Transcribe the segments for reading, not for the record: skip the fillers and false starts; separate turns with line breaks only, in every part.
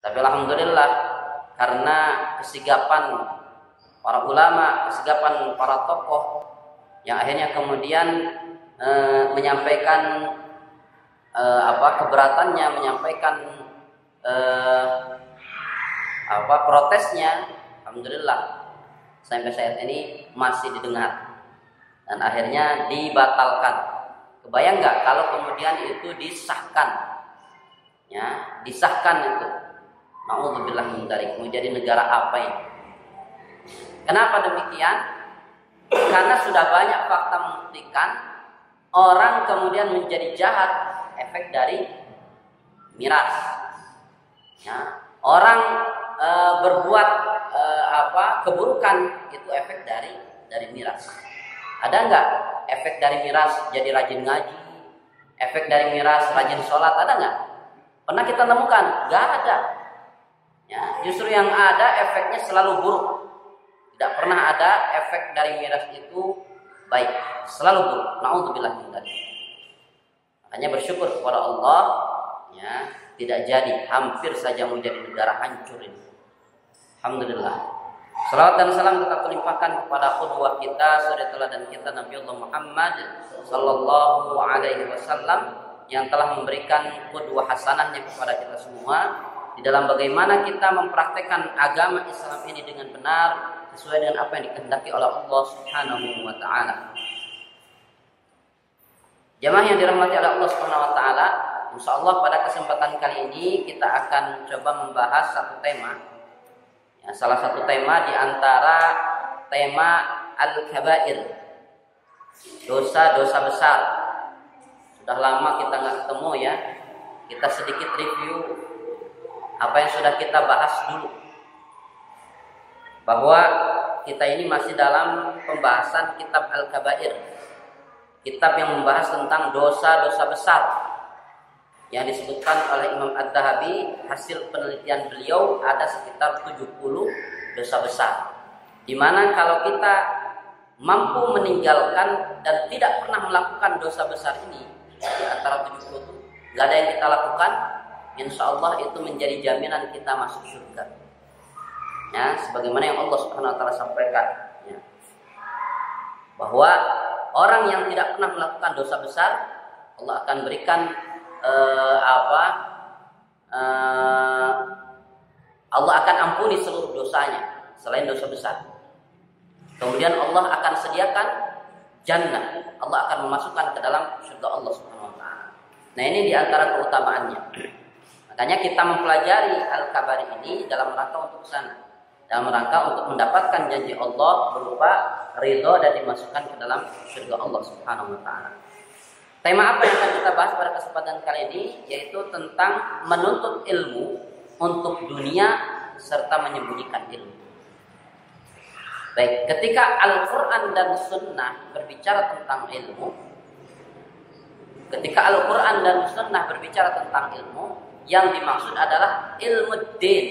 Tapi alhamdulillah karena kesigapan para ulama, kesigapan para tokoh yang akhirnya kemudian menyampaikan keberatannya, menyampaikan protesnya, alhamdulillah sampai saat ini masih didengar dan akhirnya dibatalkan. Kebayang nggak kalau kemudian itu disahkan, ya, disahkan itu, naudzubillah min dzalik, menjadi negara apa ini? Kenapa demikian? Karena sudah banyak fakta membuktikan orang kemudian menjadi jahat efek dari miras. Ya, orang berbuat keburukan itu efek dari miras. Ada nggak efek dari miras jadi rajin ngaji? Efek dari miras rajin sholat, ada nggak? Pernah kita temukan? Nggak ada. Ya, justru yang ada efeknya selalu buruk. Tidak pernah ada efek dari miras itu baik, selalu buruk. Naudzubillah min dzalik. Makanya bersyukur kepada Allah, ya, tidak jadi, hampir saja menjadi negara hancur ini. Alhamdulillah. Salawat dan salam tetap terlimpahkan kepada qudwah kita, suri teladan kita Nabi Allah Muhammad sallallahu alaihi wasallam yang telah memberikan qudwah hasanahnya kepada kita semua di dalam bagaimana kita mempraktekkan agama Islam ini dengan benar sesuai dengan apa yang dikehendaki oleh Allah Subhanahu wa taala. Jamaah yang dirahmati oleh Allah Subhanahu wa taala, insyaallah pada kesempatan kali ini kita akan coba membahas satu tema. Ya, salah satu tema di antara tema al-kabair, dosa-dosa besar. Sudah lama kita nggak ketemu ya. Kita sedikit review apa yang sudah kita bahas dulu. Bahwa kita ini masih dalam pembahasan kitab al-kabair, kitab yang membahas tentang dosa-dosa besar yang disebutkan oleh Imam Ad-Dhahabi. Hasil penelitian beliau ada sekitar 70 dosa besar, dimana kalau kita mampu meninggalkan dan tidak pernah melakukan dosa besar ini di antara 70 itu, gak ada yang kita lakukan, insya Allah itu menjadi jaminan kita masuk surga, ya, sebagaimana yang Allah Subhanahu wa taala sampaikan, ya, bahwa orang yang tidak pernah melakukan dosa besar Allah akan berikan Allah akan ampuni seluruh dosanya selain dosa besar. Kemudian Allah akan sediakan jannah, Allah akan memasukkan ke dalam surga Allah Subhanahu wa taala. Nah, ini diantara keutamaannya. Makanya kita mempelajari al-kabair ini dalam rangka untuk sana, dalam rangka untuk mendapatkan janji Allah berupa ridho dan dimasukkan ke dalam surga Allah Subhanahu wa taala. Tema apa yang akan kita bahas pada kesempatan kali ini, yaitu tentang menuntut ilmu untuk dunia serta menyembunyikan ilmu. Baik, ketika Al-Quran dan Sunnah berbicara tentang ilmu, ketika Al-Quran dan Sunnah berbicara tentang ilmu, yang dimaksud adalah ilmu din.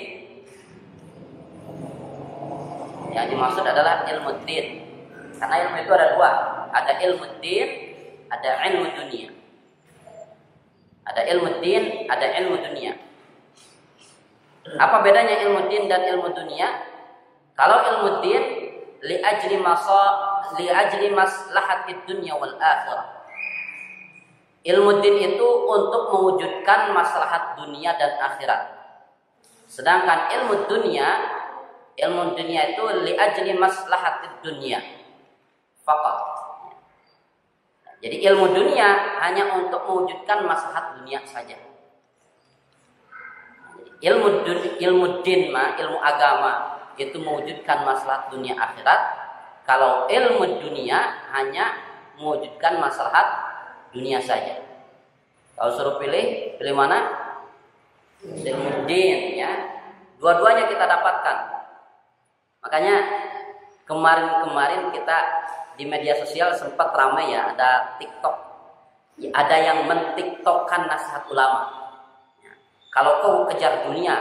Yang dimaksud adalah ilmu din. Karena ilmu itu ada dua, ada ilmu din, ada ilmu dunia. Ada ilmu din, ada ilmu dunia. Apa bedanya ilmu din dan ilmu dunia? Kalau ilmu din li ajli maslahatid dunya wal akhirah. Ilmu din itu untuk mewujudkan maslahat dunia dan akhirat. Sedangkan ilmu dunia itu li ajli maslahatid dunya faqat. Jadi ilmu dunia hanya untuk mewujudkan maslahat dunia saja. Ilmu din ilmu agama itu mewujudkan maslahat dunia akhirat. Kalau ilmu dunia hanya mewujudkan maslahat dunia saja. Kalau suruh pilih mana? Ilmu din, ya. Dua-duanya kita dapatkan. Makanya kemarin kita di media sosial sempat ramai ya, ada TikTok. Ada yang men-tiktokkan nasihat ulama. Ya, kalau kau kejar dunia,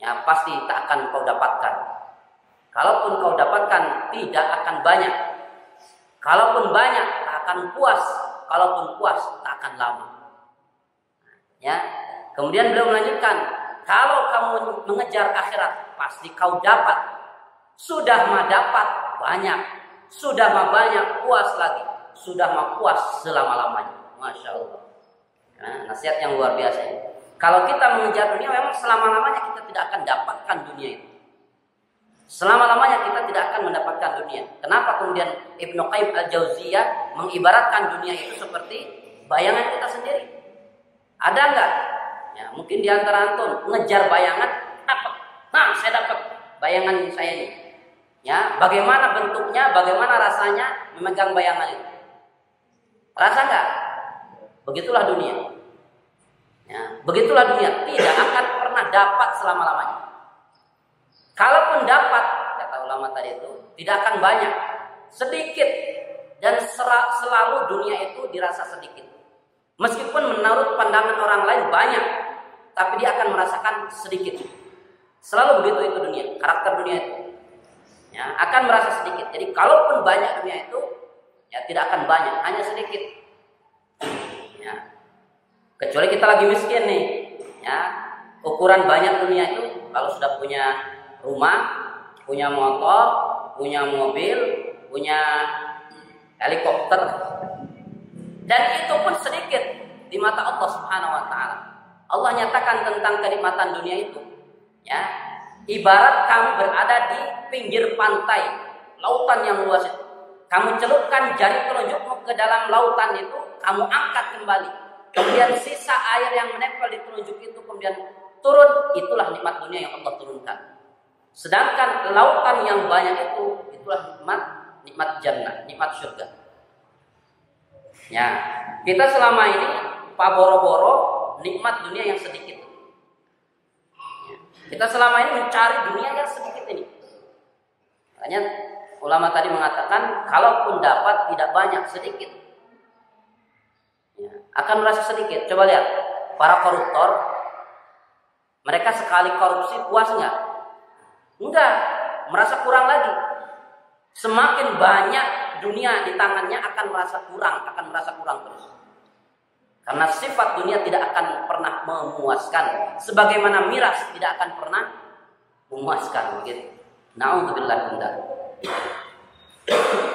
ya pasti tak akan kau dapatkan. Kalaupun kau dapatkan, tidak akan banyak. Kalaupun banyak, tak akan puas. Kalaupun puas, tak akan lama. Ya. Kemudian beliau melanjutkan, kalau kamu mengejar akhirat, pasti kau dapat. Sudah mah dapat banyak, sudah mah banyak, puas lagi, sudah mah puas selama-lamanya. Masya Allah. Nah, nasihat yang luar biasa. Kalau kita mengejar dunia, memang selama-lamanya kita tidak akan dapatkan dunia itu. Selama-lamanya kita tidak akan mendapatkan dunia. Kenapa kemudian Ibnu Qayyim Al-Jauziyah mengibaratkan dunia itu seperti bayangan kita sendiri? Ada enggak? Ya, mungkin di antara antum ngejar bayangan, dapat. Nah, saya dapat bayangan saya ini. Ya, bagaimana bentuknya, bagaimana rasanya memegang bayangan itu? Rasa enggak? Begitulah dunia. Ya, begitulah dunia, tidak akan pernah dapat selama-lamanya. Kalaupun dapat, kata ulama tadi itu, tidak akan banyak, sedikit, dan selalu dunia itu dirasa sedikit. Meskipun menurut pandangan orang lain banyak, tapi dia akan merasakan sedikit. Selalu begitu itu dunia, karakter dunia itu. Ya, akan merasa sedikit. Jadi kalaupun banyak dunia itu, ya tidak akan banyak, hanya sedikit. Ya. Kecuali kita lagi miskin nih, ya. Ukuran banyak dunia itu kalau sudah punya rumah, punya motor, punya mobil, punya helikopter, dan itu pun sedikit di mata Allah Subhanahu wa taala. Allah nyatakan tentang kenikmatan dunia itu, ya. Ibarat kamu berada di pinggir pantai, lautan yang luas itu. Kamu celupkan jari telunjukmu ke dalam lautan itu, kamu angkat kembali. Kemudian sisa air yang menempel di telunjuk itu kemudian turun, itulah nikmat dunia yang Allah turunkan. Sedangkan lautan yang banyak itu, itulah nikmat jannah, nikmat surga. Ya, kita selama ini paboro-boro nikmat dunia yang sedikit. Ya, kita selama ini mencari dunia yang sedikit ini. Makanya ulama tadi mengatakan, kalaupun dapat tidak banyak, sedikit. Ya, akan merasa sedikit. Coba lihat para koruptor, mereka sekali korupsi puas enggak? Enggak, merasa kurang lagi. Semakin banyak dunia di tangannya akan merasa kurang terus. Karena sifat dunia tidak akan pernah memuaskan, sebagaimana miras tidak akan pernah memuaskan, begitu. Na'udzubillah min dzalik.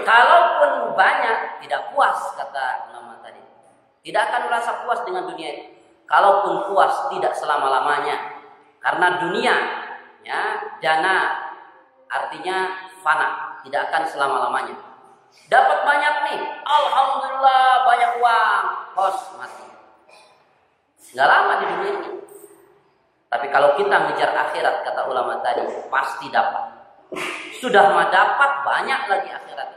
Kalaupun banyak tidak puas, kata ulama tadi. Tidak akan merasa puas dengan dunia itu. Kalaupun puas tidak selama-lamanya. Karena dunia, ya, dana artinya fana, tidak akan selama-lamanya. Dapat banyak nih, alhamdulillah banyak uang, bos mati. Nggak lama di dunia ini. Tapi kalau kita ngejar akhirat, kata ulama tadi, pasti dapat. Sudah mah dapat, banyak lagi akhirat.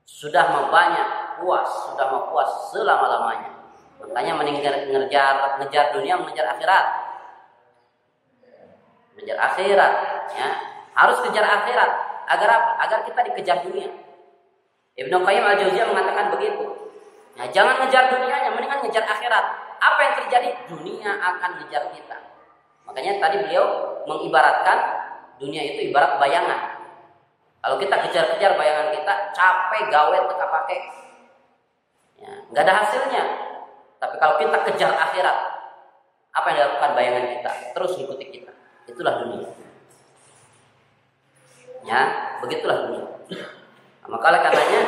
Sudah mah banyak, puas, sudah mah puas selama-lamanya. Makanya ngejar dunia, mengejar akhirat. Mengejar akhirat, ya. Harus kejar akhirat. Agar apa? Agar kita dikejar dunia. Ibnu Qayyim Al-Jauziyah mengatakan begitu. Nah, jangan ngejar dunianya, mendingan ngejar akhirat. Apa yang terjadi? Dunia akan ngejar kita. Makanya tadi beliau mengibaratkan dunia itu ibarat bayangan. Kalau kita kejar-kejar bayangan kita, capek gawe teka pakai, ya, nggak ada hasilnya. Tapi kalau kita kejar akhirat, apa yang dilakukan bayangan kita? Terus ikuti kita. Itulah dunia. Ya, begitulah dunia. Nah, maka oleh karenanya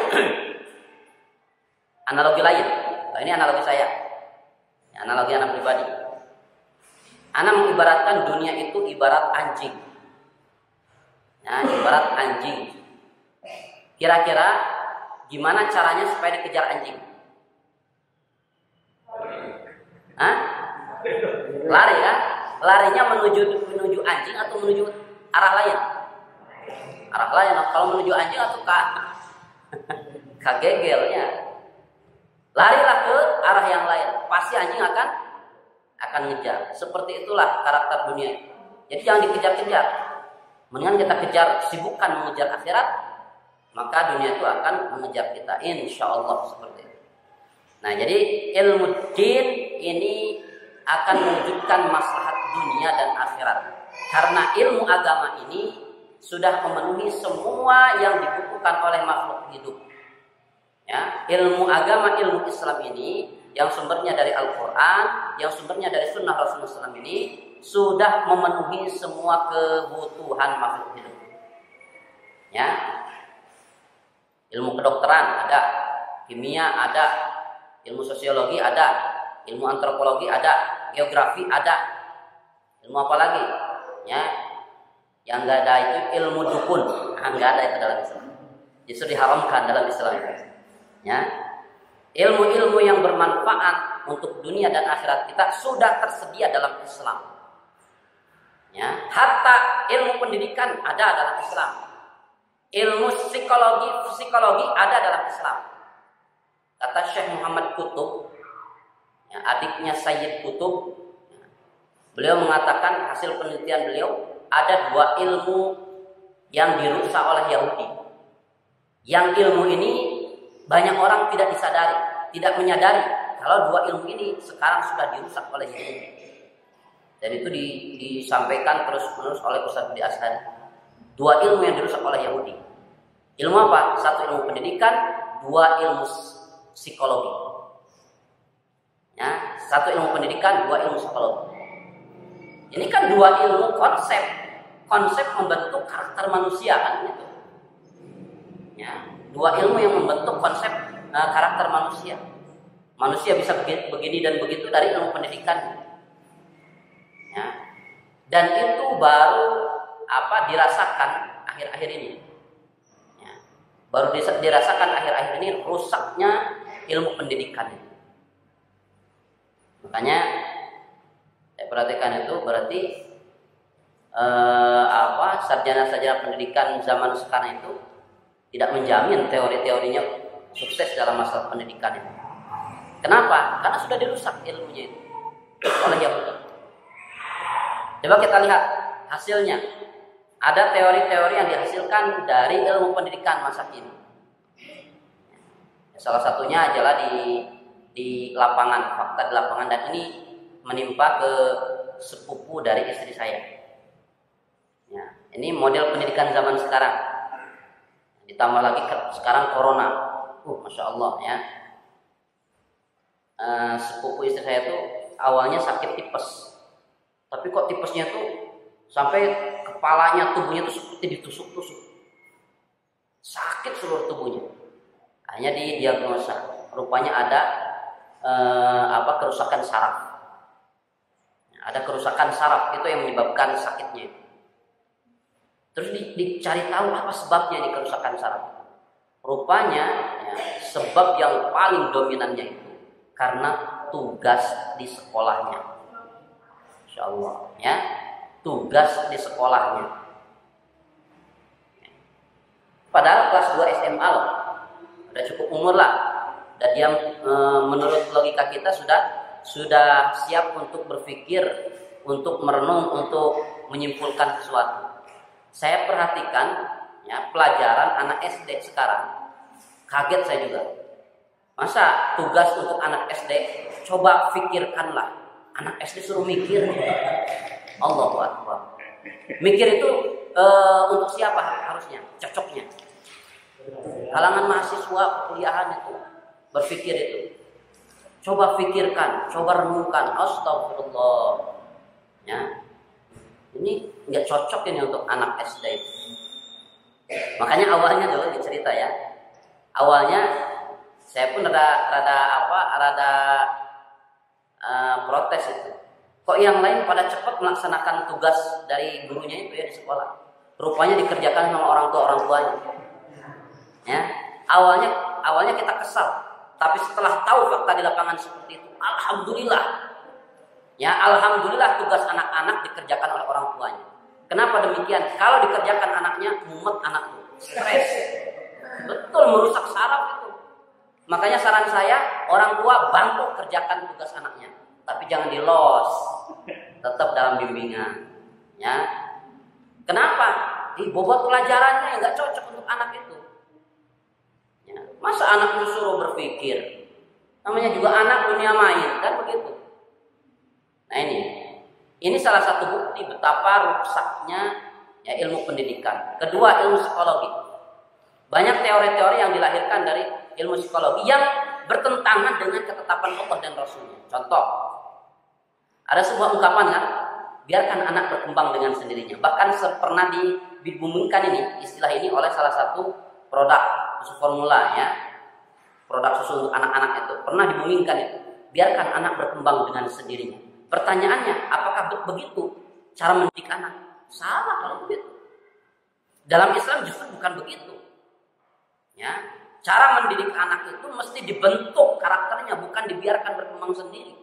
analogi lain. Nah, ini analogi saya. Ya, analogi anak pribadi. Anak mengibaratkan dunia itu ibarat anjing. Ya, ibarat anjing. Kira-kira gimana caranya supaya dikejar anjing? Hah? Lari ya? Larinya menuju anjing atau menuju arah lain? Arah lain. Kalau menuju anjing atau kagegelnya. Larilah ke arah yang lain. Pasti anjing akan ngejar. Seperti itulah karakter dunia. Jadi jangan dikejar-kejar. Mendingan kita kejar, sibukkan mengejar akhirat, maka dunia itu akan mengejar kita, insya Allah seperti itu. Nah, jadi ilmu din ini akan mewujudkan maslahat dunia dan akhirat. Karena ilmu agama ini sudah memenuhi semua yang dibutuhkan oleh makhluk hidup. Ya, ilmu agama, ilmu Islam ini yang sumbernya dari Al-Quran, yang sumbernya dari Sunnah Rasulullah SAW ini sudah memenuhi semua kebutuhan makhluk hidup. Ya. Ilmu kedokteran ada, kimia ada, ilmu sosiologi ada, ilmu antropologi ada, geografi ada. Ilmu apa lagi? Ya. Yang enggak ada itu ilmu dukun. Enggak ada itu dalam Islam. Justru diharamkan dalam Islam. Ya. Ilmu-ilmu yang bermanfaat untuk dunia dan akhirat kita sudah tersedia dalam Islam. Ya, hatta ilmu pendidikan ada dalam Islam. Ilmu psikologi ada dalam Islam. Kata Syekh Muhammad Qutb, ya, adiknya Sayyid Qutb, beliau mengatakan hasil penelitian beliau ada 2 ilmu yang dirusak oleh Yahudi. Yang ilmu ini banyak orang tidak disadari, tidak menyadari kalau 2 ilmu ini sekarang sudah dirusak oleh Yahudi. Dan itu disampaikan terus-menerus oleh Ustaz Budi Ashari. 2 ilmu yang dirusak oleh Yahudi. Ilmu apa? 1 ilmu pendidikan, 2 ilmu psikologi. Ya, 1 ilmu pendidikan, 2 ilmu psikologi. Ini kan 2 ilmu konsep membentuk karakter manusia kan gitu. Ya, 2 ilmu yang membentuk konsep karakter manusia. Manusia bisa begini dan begitu dari ilmu pendidikan. Ya. Dan itu baru dirasakan akhir-akhir ini. Ya. Baru dirasakan akhir-akhir ini rusaknya ilmu pendidikan. Makanya saya perhatikan itu berarti sarjana-sarjana pendidikan zaman sekarang itu tidak menjamin teori-teorinya sukses dalam masalah pendidikan itu. Kenapa? Karena sudah dirusak ilmunya itu oleh Yahudi. Coba kita lihat hasilnya. Ada teori-teori yang dihasilkan dari ilmu pendidikan masa kini. Salah satunya adalah di lapangan, fakta di lapangan, dan ini menimpa ke sepupu dari istri saya. Ya, ini model pendidikan zaman sekarang. Ditambah lagi sekarang corona. Masya Allah ya. Sepupu istri saya tuh awalnya sakit tipes. Tapi kok tipesnya tuh sampai kepalanya, tubuhnya tuh seperti ditusuk-tusuk. Sakit seluruh tubuhnya. Akhirnya didiagnosa. Rupanya ada kerusakan saraf. Ada kerusakan saraf, itu yang menyebabkan sakitnya. Terus dicari tahu apa sebabnya ini kerusakan saraf. Rupanya ya, sebab yang paling dominannya itu karena tugas di sekolahnya. Insya Allah ya, tugas di sekolahnya. Padahal kelas 2 SMA loh, udah cukup umur lah. Dan dia menurut logika kita sudah siap untuk berpikir, untuk merenung, untuk menyimpulkan sesuatu. Saya perhatikan ya pelajaran anak SD sekarang, kaget saya juga. Masa tugas untuk anak SD, coba pikirkanlah. Anak SD suruh mikir. Allahu Akbar. Mikir itu untuk siapa harusnya? Cocoknya kalangan mahasiswa kuliahan itu berpikir itu. Coba pikirkan, coba renungkan. Astagfirullah. Ya. Ini nggak cocok ini untuk anak SD. Makanya awalnya dulu dicerita ya. Awalnya saya pun rada protes itu. Kok yang lain pada cepat melaksanakan tugas dari gurunya itu ya di sekolah. Rupanya dikerjakan sama orang tuanya. Ya. Awalnya kita kesal, tapi setelah tahu fakta di lapangan seperti itu, alhamdulillah. Ya, alhamdulillah tugas anak-anak dikerjakan oleh orang tuanya. Kenapa demikian? Kalau dikerjakan anaknya, mumet anaknya, stres. Betul, merusak saraf itu. Makanya saran saya, orang tua bantu kerjakan tugas anaknya, tapi jangan di-los, tetap dalam bimbingan. Ya, kenapa? Bobot pelajarannya nggak cocok untuk anak itu. Ya. Masa anak disuruh berpikir? Namanya juga anak dunia main, kan begitu. Nah ini salah satu bukti betapa rusaknya ya ilmu pendidikan. Kedua, ilmu psikologi. Banyak teori-teori yang dilahirkan dari ilmu psikologi yang bertentangan dengan ketetapan Allah dan Rasulnya. Contoh, ada sebuah ungkapan kan, biarkan anak berkembang dengan sendirinya. Bahkan pernah dibumingkan ini istilah ini oleh salah satu produk susu formula ya, produk susu untuk anak-anak itu pernah dibumingkan itu. Biarkan anak berkembang dengan sendirinya. Pertanyaannya, apakah begitu cara mendidik anak? Salah kalau begitu. Dalam Islam justru bukan begitu. Ya, cara mendidik anak itu mesti dibentuk karakternya, bukan dibiarkan berkembang sendiri.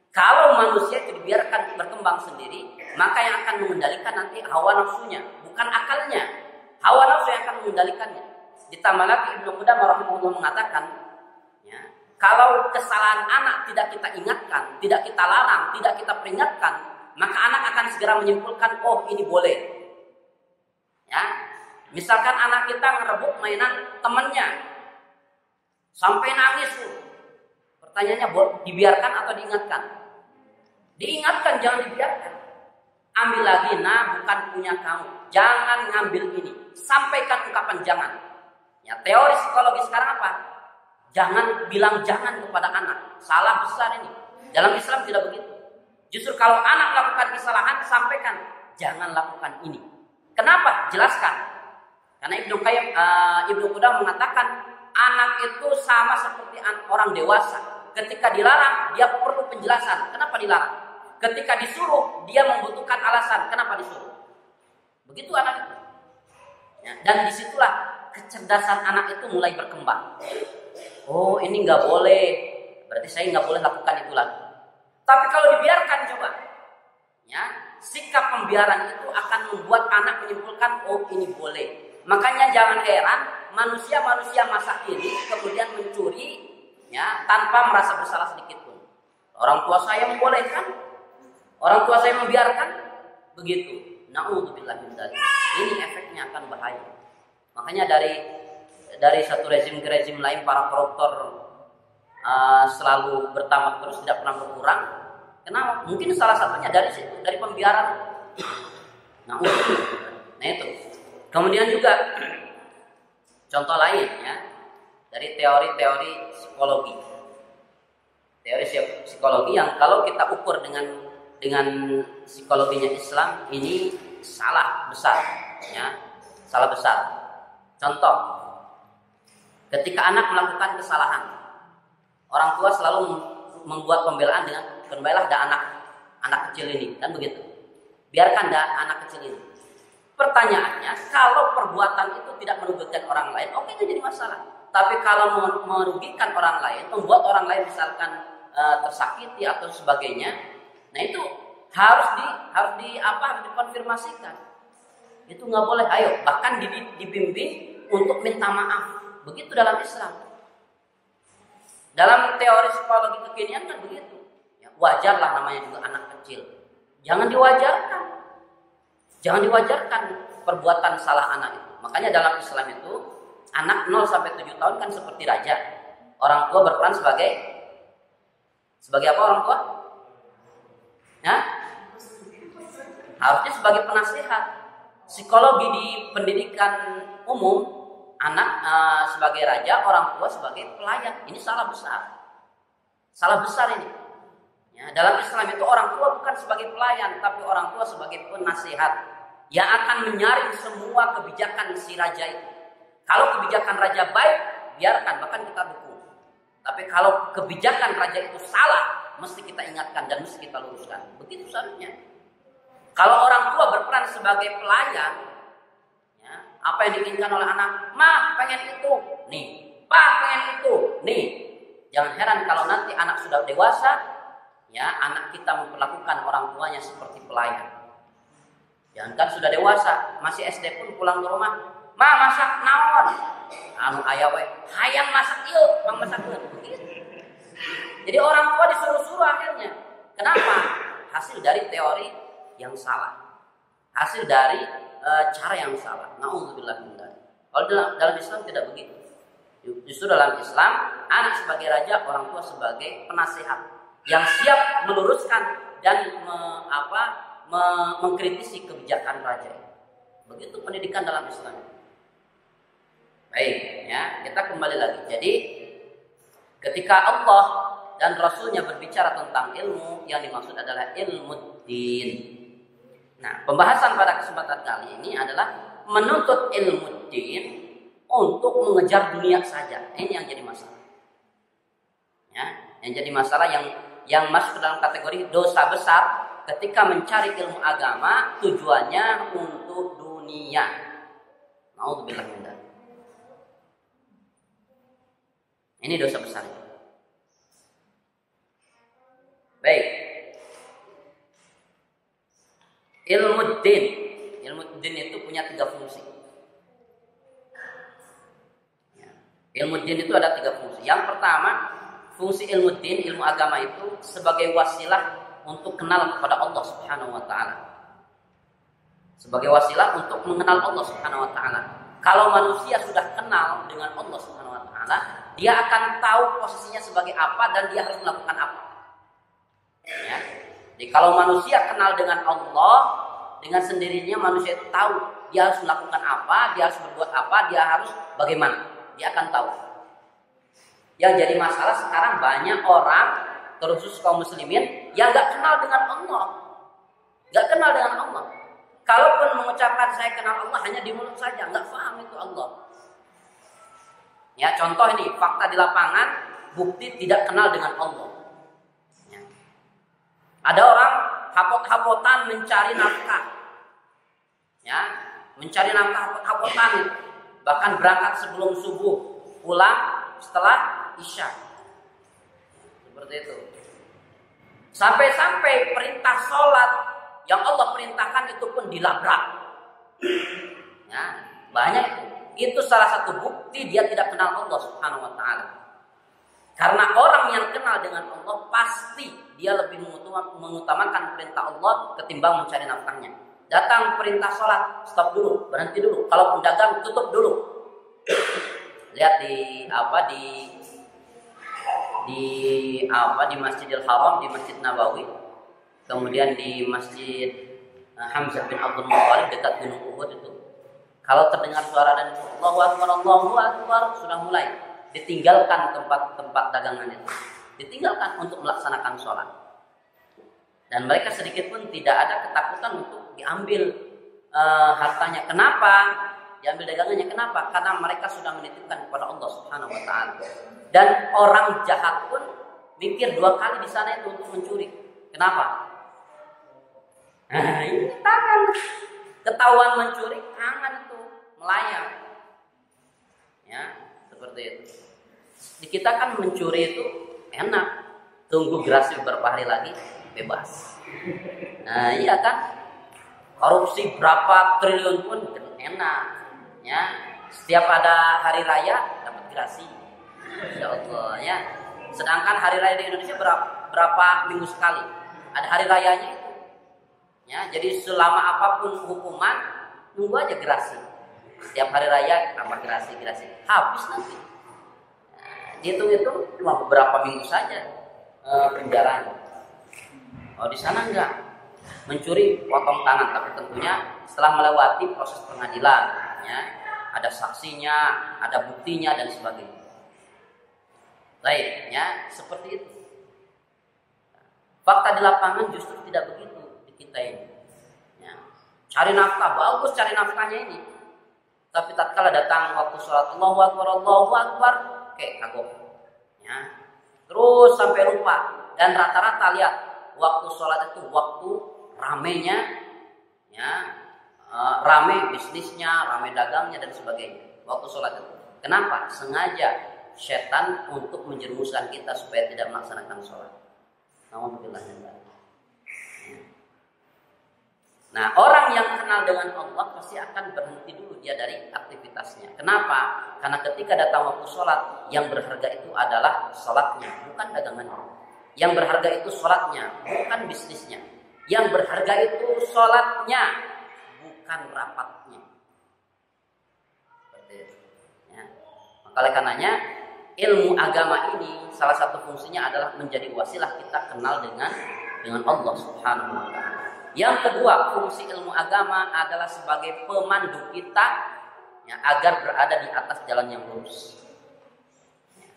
Kalau manusia itu dibiarkan berkembang sendiri, maka yang akan mengendalikan nanti hawa nafsunya, bukan akalnya. Hawa nafsu yang akan mengendalikannya. Ditambah lagi Ibnu Qudamah rahimahullah mengatakan, ya, kalau kesalahan anak tidak kita ingatkan, tidak kita larang, tidak kita peringatkan, maka anak akan segera menyimpulkan, oh ini boleh. Ya, misalkan anak kita ngerebut mainan temannya, sampai nangis tuh. Pertanyaannya, dibiarkan atau diingatkan? Diingatkan, jangan dibiarkan. Ambil lagi, nah bukan punya kamu. Jangan ngambil ini. Sampaikan ungkapan jangan. Ya, teori psikologi sekarang apa? Jangan bilang jangan kepada anak. Salah besar ini. Dalam Islam tidak begitu. Justru kalau anak melakukan kesalahan, sampaikan, jangan lakukan ini. Kenapa? Jelaskan. Karena Ibnu Qudamah mengatakan anak itu sama seperti orang dewasa. Ketika dilarang, dia perlu penjelasan. Kenapa dilarang? Ketika disuruh, dia membutuhkan alasan. Kenapa disuruh? Begitu anak itu. Ya, dan disitulah kecerdasan anak itu mulai berkembang. Oh, ini nggak boleh. Berarti saya nggak boleh lakukan itu lagi. Tapi kalau dibiarkan, coba. Ya, sikap pembiaran itu akan membuat anak menyimpulkan, oh ini boleh. Makanya jangan heran manusia-manusia masa ini kemudian mencuri ya tanpa merasa bersalah sedikit pun. Orang tua saya membolehkan, orang tua saya membiarkan, begitu. Na'udzubillah min dzalik. Ini efeknya akan bahaya. Makanya dari satu rezim ke rezim lain para koruptor selalu bertambah terus, tidak pernah berkurang. Kenapa? Mungkin salah satunya dari situ, dari pembiaran. Na'udzubillah. Nah itu. Kemudian juga contoh lain ya dari teori-teori psikologi. Teori psikologi yang kalau kita ukur dengan psikologinya Islam ini salah besar ya. Salah besar. Contoh, ketika anak melakukan kesalahan, orang tua selalu membuat pembelaan dengan kembalilah anak kecil ini, kan begitu. Biarkan anak kecil ini. Pertanyaannya, kalau perbuatan itu tidak merugikan orang lain, oke, itu jadi masalah. Tapi kalau merugikan orang lain, membuat orang lain misalkan tersakiti atau sebagainya, nah itu harus dikonfirmasikan. Itu nggak boleh. Ayo, bahkan dibimbing untuk minta maaf. Begitu dalam Islam. Dalam teori psikologi kekinian kan begitu. Ya, wajarlah namanya juga anak kecil. Jangan diwajarkan. Jangan diwajarkan perbuatan salah anak itu. Makanya dalam Islam itu anak 0 sampai 7 tahun kan seperti raja. Orang tua berperan sebagai apa orang tua? Ya? Harusnya sebagai penasihat. Psikologi di pendidikan umum, anak sebagai raja, orang tua sebagai pelayan. Ini salah besar. Salah besar ini. Ya, dalam Islam itu orang tua bukan sebagai pelayan, tapi orang tua sebagai penasihat yang akan menyaring semua kebijakan si raja itu. Kalau kebijakan raja baik, biarkan, bahkan kita dukung. Tapi kalau kebijakan raja itu salah, mesti kita ingatkan dan mesti kita luruskan. Begitu seharusnya. Kalau orang tua berperan sebagai pelayan, ya, apa yang diinginkan oleh anak, "Ma, pengen itu." Nih. "Pa, pengen itu." Nih. Jangan heran kalau nanti anak sudah dewasa, ya, anak kita memperlakukan orang tuanya seperti pelayan. Jangan kan sudah dewasa, masih SD pun pulang ke rumah, "Ma, masak naon?" Anu aya we, "Hayang masak ieu, Mang masak ieu." Jadi orang tua disuruh-suruh akhirnya. Kenapa? Hasil dari teori yang salah. Hasil dari cara yang salah. Na'udzubillah min dzalik. Kalau dalam Islam tidak begitu. Justru dalam Islam, anak sebagai raja, orang tua sebagai penasihat yang siap meluruskan dan mengkritisi kebijakan raja. Begitu pendidikan dalam Islam. Baik, ya, kita kembali lagi. Jadi ketika Allah dan Rasulnya berbicara tentang ilmu, yang dimaksud adalah ilmu din. Nah, pembahasan pada kesempatan kali ini adalah menuntut ilmu din untuk mengejar dunia saja. Ini yang jadi masalah. Ya, yang jadi masalah yang masuk ke dalam kategori dosa besar ketika mencari ilmu agama tujuannya untuk dunia. Nauzubillah min dzalik. Ini dosa besar. Baik. Ilmu din itu punya 3 fungsi. Ya. Ilmu din itu ada 3 fungsi. Yang pertama, fungsi ilmu din, ilmu agama itu sebagai wasilah untuk kenal kepada Allah Subhanahu wa taala. Sebagai wasilah untuk mengenal Allah Subhanahu wa taala. Kalau manusia sudah kenal dengan Allah Subhanahu wa taala, dia akan tahu posisinya sebagai apa dan dia harus melakukan apa. Ya. Jadi kalau manusia kenal dengan Allah, dengan sendirinya manusia itu tahu dia harus melakukan apa, dia harus berbuat apa, dia harus bagaimana. Dia akan tahu. Yang jadi masalah sekarang banyak orang, terkhusus kaum muslimin, yang gak kenal dengan Allah. Gak kenal dengan Allah. Kalaupun mengucapkan saya kenal Allah hanya di mulut saja, gak paham itu Allah. Ya, contoh ini, fakta di lapangan, bukti tidak kenal dengan Allah. Ya. Ada orang hapot-hapotan mencari nafkah. Ya, mencari nafkah hapot-hapotan, bahkan berangkat sebelum subuh, pulang setelah isya. Seperti itu. Sampai-sampai perintah sholat yang Allah perintahkan itu pun dilabrak. Ya, banyak itu. Itu salah satu bukti dia tidak kenal Allah Subhanahu wa taala. Karena orang yang kenal dengan Allah pasti dia lebih mengutamakan perintah Allah ketimbang mencari nafkahnya. Datang perintah sholat, stop dulu, berhenti dulu. Kalau dagang, tutup dulu. Lihat di Masjidil Haram, di Masjid Nabawi, kemudian di Masjid Hamzah bin Abdul Muthalib dekat Gunung Uhud itu. Kalau terdengar suara dan Allahu Akbar, Allahu Akbar, sudah mulai ditinggalkan tempat-tempat dagangan itu. Ditinggalkan untuk melaksanakan sholat. Dan mereka sedikit pun tidak ada ketakutan untuk diambil hartanya. Kenapa? Diambil dagangannya. Kenapa? Karena mereka sudah menitipkan kepada Allah Subhanahu wa taala. Dan orang jahat pun mikir 2 kali di sana itu untuk mencuri. Kenapa? Nah, ini tangan. Ketahuan mencuri, tangan itu melayang. Ya, seperti itu. Di kita kan mencuri itu enak. Tunggu gerasi beberapa hari lagi bebas. Nah, iya kan? Korupsi berapa triliun pun enak. Ya, setiap ada hari raya dapat gerasi. Ya Allah, ya. Sedangkan hari raya di Indonesia berapa minggu sekali? Ada hari rayanya itu. Ya, jadi selama apapun hukuman, nunggu aja gerasi. Setiap hari raya tambah gerasi, habis nanti. Nah, dihitung-hitung cuma beberapa minggu saja penjaranya. Oh, di sana enggak. Mencuri potong tangan, tapi tentunya setelah melewati proses pengadilan, ya. Ada saksinya, ada buktinya dan sebagainya. Baik, ya, seperti itu. Fakta di lapangan justru tidak begitu di kita ini. Ya. Cari nafkah, bagus cari nafkahnya ini. Tapi tatkala datang waktu sholat Allahu Akbar, kayak kagok. Ya. Terus sampai lupa. Dan rata-rata lihat, waktu sholat itu waktu ramenya, ya, rame bisnisnya, rame dagangnya dan sebagainya. Waktu sholat itu. Kenapa? Sengaja setan untuk menjerumuskan kita supaya tidak melaksanakan sholat. Nah, orang yang kenal dengan Allah pasti akan berhenti dulu dia dari aktivitasnya. Kenapa? Karena ketika datang waktu sholat, yang berharga itu adalah sholatnya, bukan dagangannya. Yang berharga itu sholatnya, bukan bisnisnya. Yang berharga itu sholatnya, bukan rapatnya. Seperti itu. Ya. Maka oleh karenanya, ilmu agama ini salah satu fungsinya adalah menjadi wasilah kita kenal dengan Allah Subhanahu wa taala. Yang kedua, fungsi ilmu agama adalah sebagai pemandu kita, ya, agar berada di atas jalan yang lurus. Ya.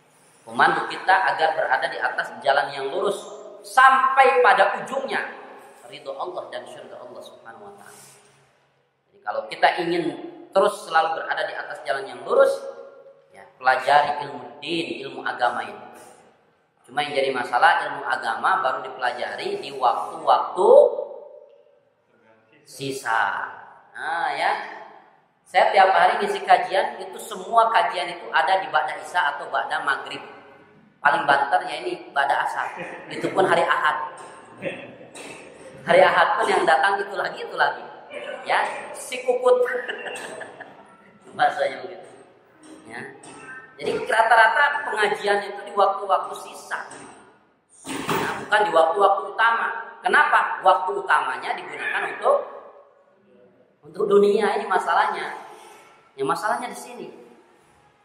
Pemandu kita agar berada di atas jalan yang lurus sampai pada ujungnya. ridho Allah dan surga Allah Subhanahu wa taala. Jadi kalau kita ingin terus selalu berada di atas jalan yang lurus, ya pelajari ilmu din, ilmu agama ini. Cuma yang jadi masalah ilmu agama baru dipelajari di waktu-waktu sisa. Nah, ya. Saya tiap hari ngisi kajian, itu semua kajian itu ada di ba'da isya atau ba'da maghrib. Paling banter ya ini ba'da asar. Itu pun hari Ahad. Hari Ahad pun yang datang itu lagi. Ya, si kukut. Bahasanya begitu. Ya. Jadi rata-rata pengajian itu di waktu-waktu sisa. Nah, bukan di waktu-waktu utama. Kenapa? Waktu utamanya digunakan untuk dunia, ini masalahnya. Yang masalahnya di sini.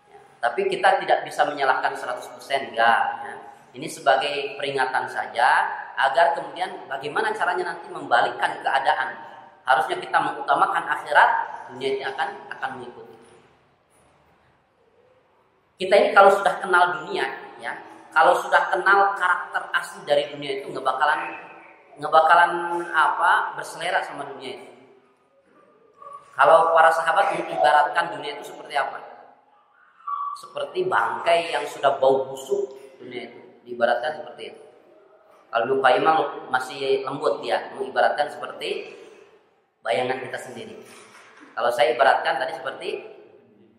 Ya, tapi kita tidak bisa menyalahkan 100%, enggak. Ya. Ini sebagai peringatan saja agar kemudian bagaimana caranya nanti membalikkan keadaan. Harusnya kita mengutamakan akhirat, dunia ini akan mengikuti. Kita ini kalau sudah kenal dunia, ya, kalau sudah kenal karakter asli dari dunia itu nggak bakalan berselera sama dunia itu. Kalau para sahabat mengibaratkan dunia itu seperti apa? Seperti bangkai yang sudah bau busuk, dunia itu diibaratkan seperti itu. Kalau Ibnu Qayyim masih lembut ya, mengibaratkan seperti bayangan kita sendiri. Kalau saya ibaratkan tadi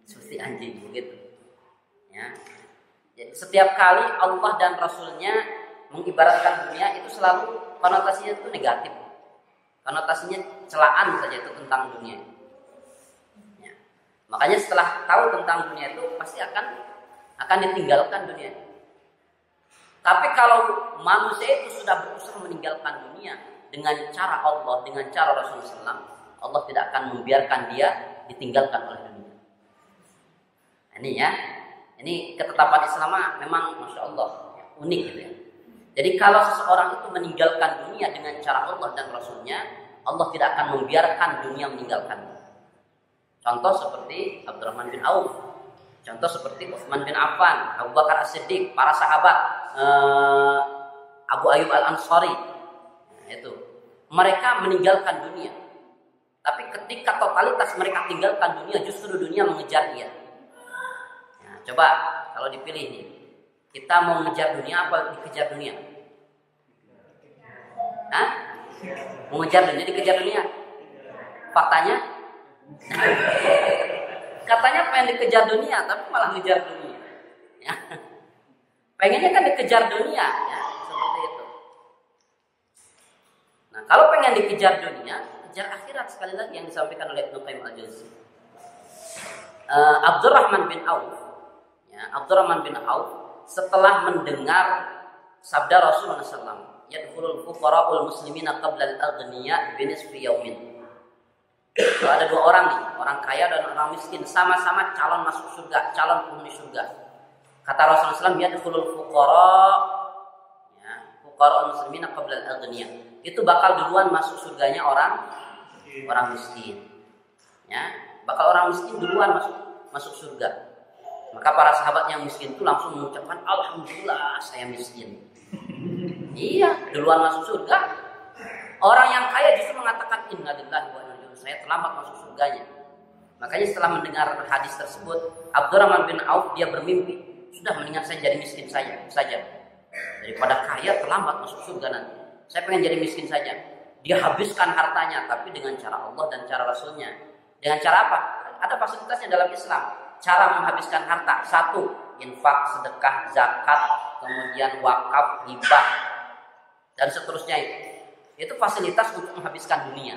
seperti anjing begitu. Ya. Jadi setiap kali Allah dan Rasulnya mengibaratkan dunia itu selalu konotasinya itu negatif. Konotasinya celaan saja itu tentang dunia. Makanya setelah tahu tentang dunia itu pasti akan ditinggalkan dunia. Tapi kalau manusia itu sudah berusaha meninggalkan dunia dengan cara Allah, dengan cara Rasulullah SAW, Allah tidak akan membiarkan dia ditinggalkan oleh dunia. Ini ya, ini ketetapan Islam memang Masya Allah unik gitu ya. Jadi kalau seseorang itu meninggalkan dunia dengan cara Allah dan Rasulnya, Allah tidak akan membiarkan dunia meninggalkannya. Contoh seperti Abdurrahman bin Auf, contoh seperti Utsman bin Affan, Abu Bakar As-Siddiq, para sahabat, Abu Ayyub Al-Ansari. Nah, itu mereka meninggalkan dunia. Tapi ketika totalitas mereka tinggalkan dunia, justru dunia mengejar dia. Nah, coba kalau dipilih nih, kita mau mengejar dunia apa dikejar dunia? Hah? Mengejar dunia, dikejar dunia. Faktanya katanya pengen dikejar dunia, tapi malah ngejar dunia. Ya. Pengennya kan dikejar dunia, ya seperti itu. Nah, kalau pengen dikejar dunia, kejar akhirat sekali lagi yang disampaikan oleh Ibnu Qayyim Al-Jauziyah. Abdurrahman bin Auf, setelah mendengar sabda Rasulullah SAW, yadkhulul fuqara'ul muslimina qabla al-aghniya binisfi yaumin. Kalau ada dua orang nih, orang kaya dan orang miskin, sama-sama calon masuk surga, calon penghuni surga. Kata Rasulullah SAW, yadkhulul fuqara'ul muslimina qabla al-aghniya. Itu bakal duluan masuk surganya orang miskin. Ya, bakal orang miskin duluan masuk surga. Maka para sahabat yang miskin itu langsung mengucapkan alhamdulillah saya miskin. Iya, duluan masuk surga. Orang yang kaya justru mengatakan innalillahi wa inna ilaihi raji'un, saya terlambat masuk surganya. Makanya setelah mendengar hadis tersebut, Abdurrahman bin Auf dia bermimpi, sudah mendingan saya jadi miskin saja daripada kaya terlambat masuk surga nanti. Saya pengen jadi miskin saja. Dia habiskan hartanya, tapi dengan cara Allah dan cara Rasulnya. Dengan cara apa? Ada fasilitasnya dalam Islam. Cara menghabiskan harta, 1, infak, sedekah, zakat, kemudian wakaf, hibah, dan seterusnya itu. Itu fasilitas untuk menghabiskan dunia.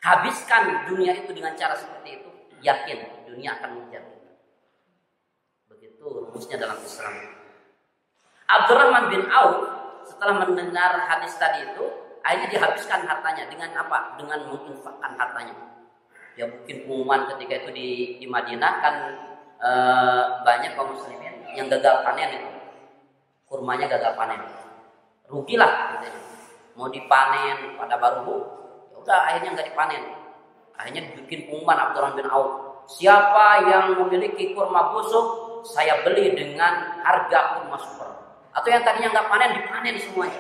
Habiskan dunia itu dengan cara seperti itu, yakin dunia akan mengejar kita. Begitu rumusnya dalam Islam. Abdurrahman bin Auf setelah mendengar hadis tadi itu, akhirnya dihabiskan hartanya dengan apa? Dengan menginfakkan hartanya. Ya mungkin pengumuman ketika itu di Madinah kan banyak kaum muslimin yang gagal panen itu. Kurmanya gagal panen. Rugilah gitu. Mau dipanen pada baru, ya udah akhirnya nggak dipanen. Akhirnya bikin pengumuman Abdurrahman bin Auf, siapa yang memiliki kurma busuk, saya beli dengan harga kurma super. Atau yang tadinya nggak panen dipanen semuanya.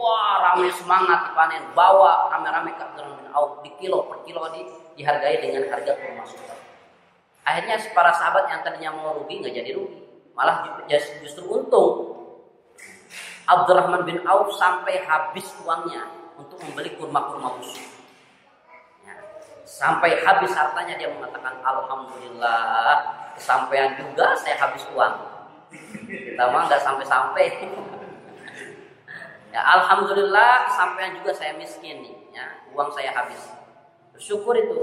wah ramai semangat dipanen, bawa rame-rame ke Abdurrahman bin Auf, di kilo per kilo dihargai dengan harga kurma super. Akhirnya para sahabat yang tadinya mau rugi nggak jadi rugi, malah justru untung. Abdurrahman bin Auf sampai habis uangnya untuk membeli kurma-kurma busuk. Ya, sampai habis hartanya dia mengatakan alhamdulillah, kesampaian juga saya habis uang. Kita mah nggak sampai-sampai. Ya, alhamdulillah kesampaian juga saya miskin nih, ya, uang saya habis. Bersyukur itu.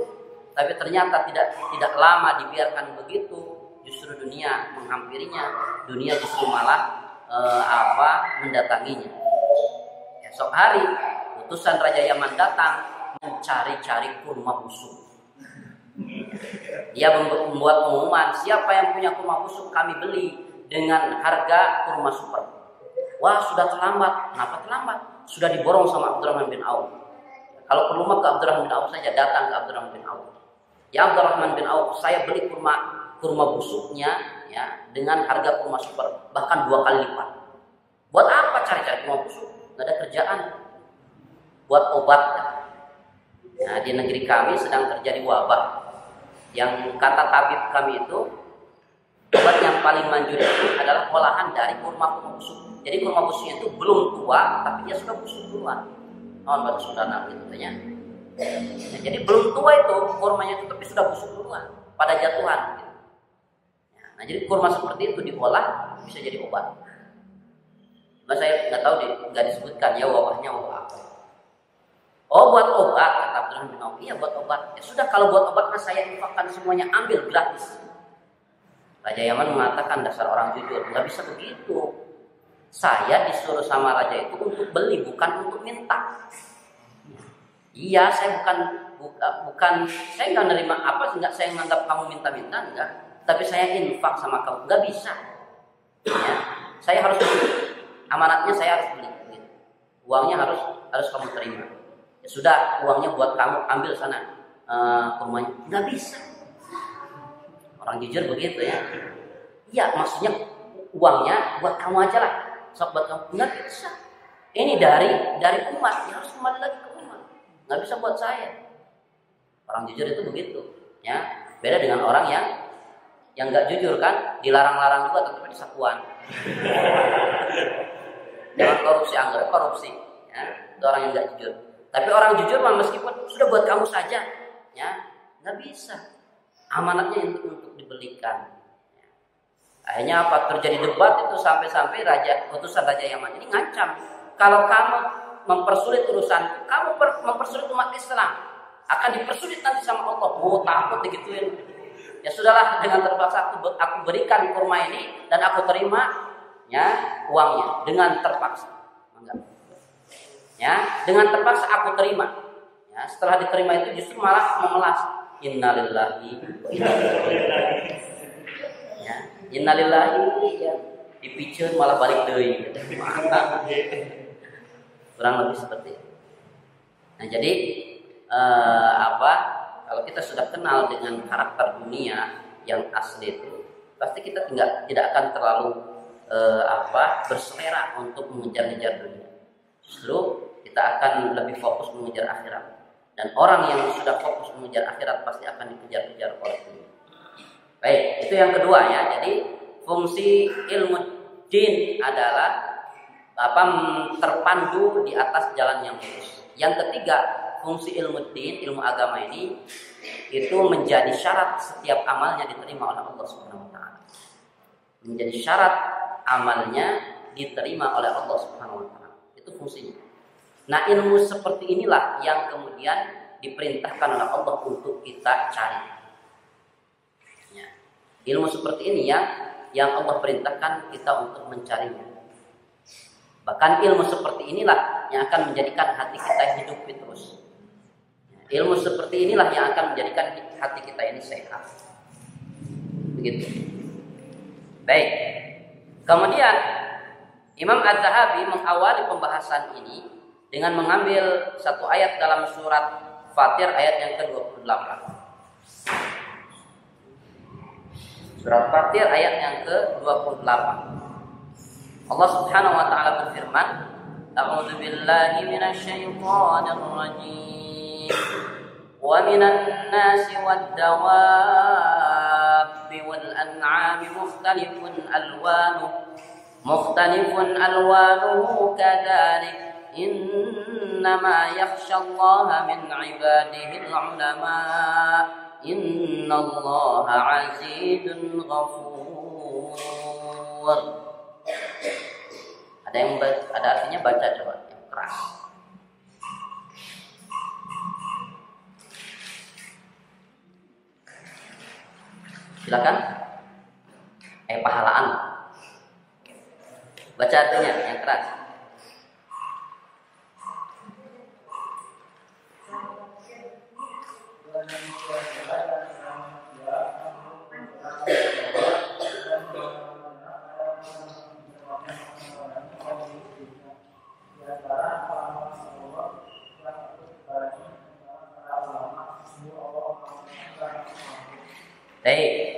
Tapi ternyata tidak lama dibiarkan begitu, justru dunia menghampirinya, dunia justru malah mendatanginya. Esok hari utusan Raja Yaman datang mencari-cari kurma busuk. Dia membuat pengumuman, siapa yang punya kurma busuk kami beli dengan harga kurma super. Wah, sudah terlambat. Kenapa terlambat? Sudah diborong sama Abdurrahman bin Auf. Kalau perlu mah ke Abdurrahman bin Auf saja, datang ke Abdurrahman bin Auf. Ya Abdurrahman bin Auf, saya beli kurma busuknya ya dengan harga kurma super, bahkan 2 kali lipat. Buat apa cari-cari kurma busuk? Gak ada kerjaan. Buat obat. Nah, di negeri kami sedang terjadi wabah. Yang kata tabib kami itu, obat yang paling manjur itu adalah olahan dari kurma busuk. Jadi kurma busuknya itu belum tua, tapi dia sudah busuk duluan. Non baru sudah nabi tentunya. Nah, jadi belum tua itu kurmanya itu, tapi sudah busuk duluan pada jatuhan. Nah, jadi kurma seperti itu diolah bisa jadi obat. Nah, saya nggak tahu nggak disebutkan ya wabahnya wabah apa. Oh, buat obat, kata Abdurrahman bin Auf. Iya, buat obat. Ya sudah, kalau buat obat mas saya infakkan semuanya, ambil gratis. Raja Yaman mengatakan, dasar orang jujur, nggak bisa begitu. Saya disuruh sama raja itu untuk beli, bukan untuk minta. Iya, saya bukan saya nggak nerima apa, nggak saya menganggap kamu minta-minta, enggak. Tapi saya infak sama kamu, nggak bisa. Ya, saya harus beli. Amanatnya saya harus beli. Uangnya harus kamu terima. Ya sudah, uangnya buat kamu, ambil sana kurmanya. Nggak bisa. Orang jujur begitu ya. Iya, maksudnya uangnya buat kamu aja lah. Sok buat kamu, nggak bisa. Ini dari umat, ya harus kembali lagi ke umat. Nggak bisa buat saya. Orang jujur itu begitu, ya. Beda dengan orang yang nggak jujur kan, dilarang-larang juga tetap disakuan. Jangan korupsi, anggap korupsi. Ya, itu orang yang nggak jujur. Tapi orang jujur mah meskipun sudah buat kamu saja, ya nggak bisa. Amanatnya untuk dibelikan. Akhirnya apa? Terjadi debat itu sampai-sampai utusan Raja Yaman ini ngancam, kalau kamu mempersulit urusan, kamu mempersulit umat Islam, akan dipersulit nanti sama Allah. Oh, takut digituin. Ya sudahlah, dengan terpaksa aku berikan kurma ini dan aku terima ya uangnya dengan terpaksa. Enggak. Ya, dengan terpaksa aku terima. Ya, setelah diterima itu justru malah memelas. Innalillahi wa inna ilaihi raji'un. Ya, innalillahi ya dipiceur malah balik deui. Kurang lebih seperti itu. Nah, jadi kalau kita sudah kenal dengan karakter dunia yang asli itu, pasti kita tidak akan terlalu berselera untuk mengejar-ngejar dunia. Justru kita akan lebih fokus mengejar akhirat. Dan orang yang sudah fokus mengejar akhirat pasti akan dikejar-kejar oleh dunia. Baik, itu yang kedua ya. Jadi fungsi ilmu din adalah terpandu di atas jalan yang lurus. Yang ketiga, fungsi ilmu din, ilmu agama ini itu menjadi syarat setiap amalnya diterima oleh Allah Subhanahu wa taala. Menjadi syarat amalnya diterima oleh Allah Subhanahu wa taala. Itu fungsinya. Nah, ilmu seperti inilah yang kemudian diperintahkan oleh Allah untuk kita cari. Ya. Ilmu seperti ini yang Allah perintahkan kita untuk mencarinya. Bahkan ilmu seperti inilah yang akan menjadikan hati kita hidup terus. Ya. Ilmu seperti inilah yang akan menjadikan hati kita ini sehat. Begitu. Baik. Kemudian Imam Az-Zahabi mengawali pembahasan ini dengan mengambil satu ayat dalam surat Fatir ayat yang ke-28. Surat Fatir ayat yang ke-28. Allah Subhanahu wa taala berfirman, أعوذ بالله من الشيطان الرجيم ومن الناس والدواب والأنعام مختلف ألوانه كذلك إنما يخشى الله من عباده العلماء إن الله عزيز غفور. Ada artinya, baca coba yang keras. Silakan. Pahalaan. Baca artinya yang keras.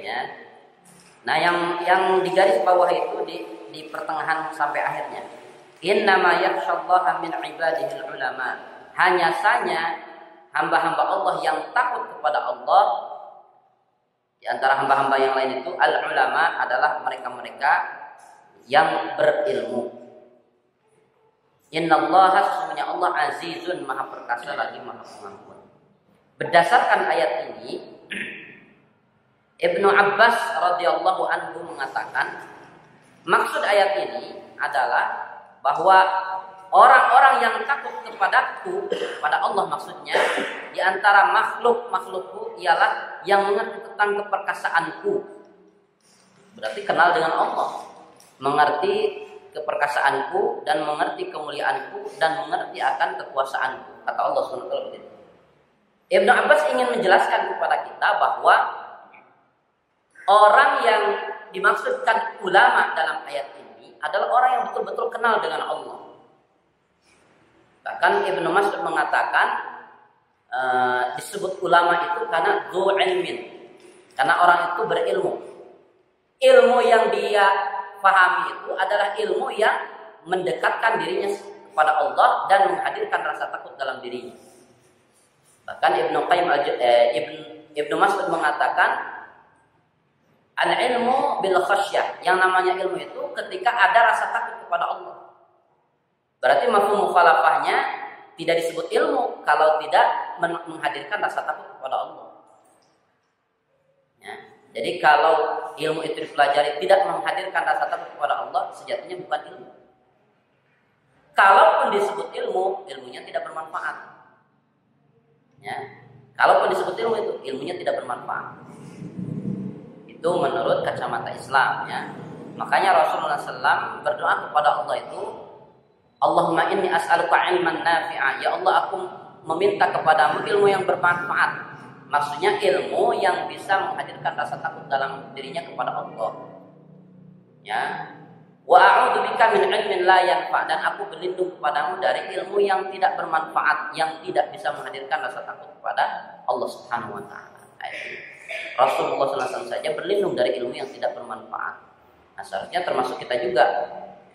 Ya. Nah, yang di garis bawah itu di pertengahan sampai akhirnya. Innama yakhsyallaha min ibadihil ulama. Hanya saja hamba-hamba Allah yang takut kepada Allah di antara hamba-hamba yang lain itu al-ulama adalah mereka-mereka yang berilmu. Innallaha, sesungguhnya Allah azizun, maha perkasa lagi maha pengampun. Berdasarkan ayat ini, Ibnu Abbas radhiyallahu anhu mengatakan, maksud ayat ini adalah bahwa orang-orang yang takut kepadaku, pada Allah maksudnya, di antara makhlukku ialah yang mengerti tentang keperkasaanku. Berarti kenal dengan Allah, mengerti keperkasaanku dan mengerti kemuliaanku dan mengerti akan kekuasaanku, kata Allah SWT begitu. Ibnu Abbas ingin menjelaskan kepada kita bahwa orang yang dimaksudkan ulama dalam ayat ini adalah orang yang betul-betul kenal dengan Allah. Bahkan Ibnu Mas'ud mengatakan disebut ulama itu karena dzu ilmin, karena orang itu berilmu. Ilmu yang dia pahami itu adalah ilmu yang mendekatkan dirinya kepada Allah dan menghadirkan rasa takut dalam dirinya. Bahkan Ibnu Mas'ud mengatakan al-ilmu bil khasyah, yang namanya ilmu itu ketika ada rasa takut kepada Allah. Berarti mafhum mukhalafahnya tidak disebut ilmu kalau tidak menghadirkan rasa takut kepada Allah. Ya. Jadi kalau ilmu itu dipelajari tidak menghadirkan rasa takut kepada Allah, sejatinya bukan ilmu. Kalaupun disebut ilmu, ilmunya tidak bermanfaat. Ya. Kalaupun disebut ilmu itu, ilmunya tidak bermanfaat. Itu menurut kacamata Islam, ya. Makanya Rasulullah SAW berdoa kepada Allah itu, Allahumma inni as'aluka ilman nafi'a. Ya Allah, aku meminta kepadamu ilmu yang bermanfaat. Maksudnya ilmu yang bisa menghadirkan rasa takut dalam dirinya kepada Allah. Ya. Wa a'udzubika min ilmin la yanfa', dan aku berlindung kepadamu dari ilmu yang tidak bermanfaat, yang tidak bisa menghadirkan rasa takut kepada Allah Subhanahu wa taala. Rasulullah SAW saja berlindung dari ilmu yang tidak bermanfaat. Nah, seharusnya termasuk kita juga.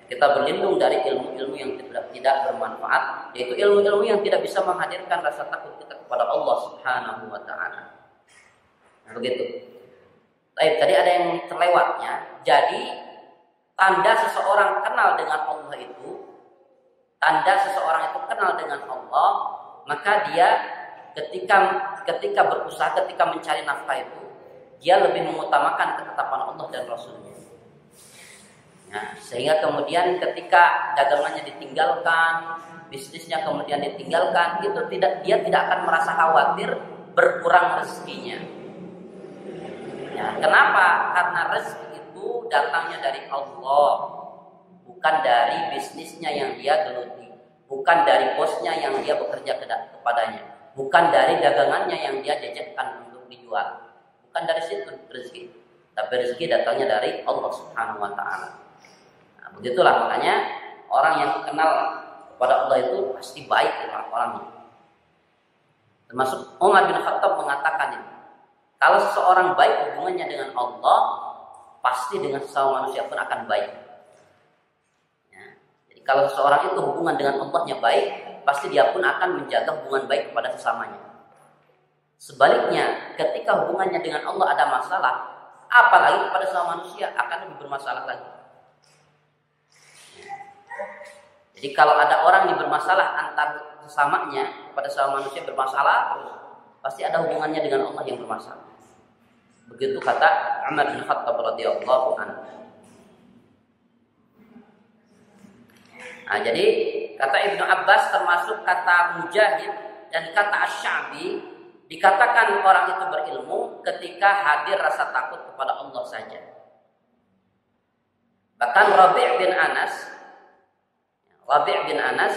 Kita berlindung dari ilmu-ilmu yang tidak bermanfaat, yaitu ilmu-ilmu yang tidak bisa menghadirkan rasa takut kita kepada Allah Subhanahu wa taala. Nah, begitu. Baik, tadi ada yang terlewatnya. Jadi tanda seseorang kenal dengan Allah itu, maka dia ketika berusaha, ketika mencari nafkah itu, dia lebih mengutamakan ketetapan Allah dan Rasulnya. Nah, sehingga kemudian ketika dagangannya ditinggalkan, bisnisnya kemudian ditinggalkan, itu dia tidak akan merasa khawatir berkurang rezekinya. Ya, kenapa? Karena rezeki itu datangnya dari Allah, bukan dari bisnisnya yang dia geluti, bukan dari bosnya yang dia bekerja kepadanya. Bukan dari dagangannya yang dia jajakan untuk dijual. Bukan dari situ rezeki. Tapi rezeki datangnya dari Allah Subhanahu wa taala. Nah, begitulah makanya orang yang kenal kepada Allah itu pasti baik orangnya. Termasuk Umar bin Khattab mengatakan ini. Kalau seseorang baik hubungannya dengan Allah, pasti dengan sesama manusia pun akan baik. Ya. Jadi kalau seseorang itu hubungan dengan Allahnya baik, pasti dia pun akan menjaga hubungan baik kepada sesamanya. Sebaliknya, ketika hubungannya dengan Allah ada masalah, apalagi kepada sesama manusia akan lebih bermasalah lagi. Jadi kalau ada orang yang bermasalah antar sesamanya, kepada sesama manusia bermasalah terus, pasti ada hubungannya dengan Allah yang bermasalah. Begitu kata Umar bin Khattab radhiyallahu anhu. Nah, jadi kata Ibnu Abbas termasuk kata Mujahid dan kata Asy-Sya'bi, dikatakan orang itu berilmu ketika hadir rasa takut kepada Allah saja. Bahkan Rabi' bin Anas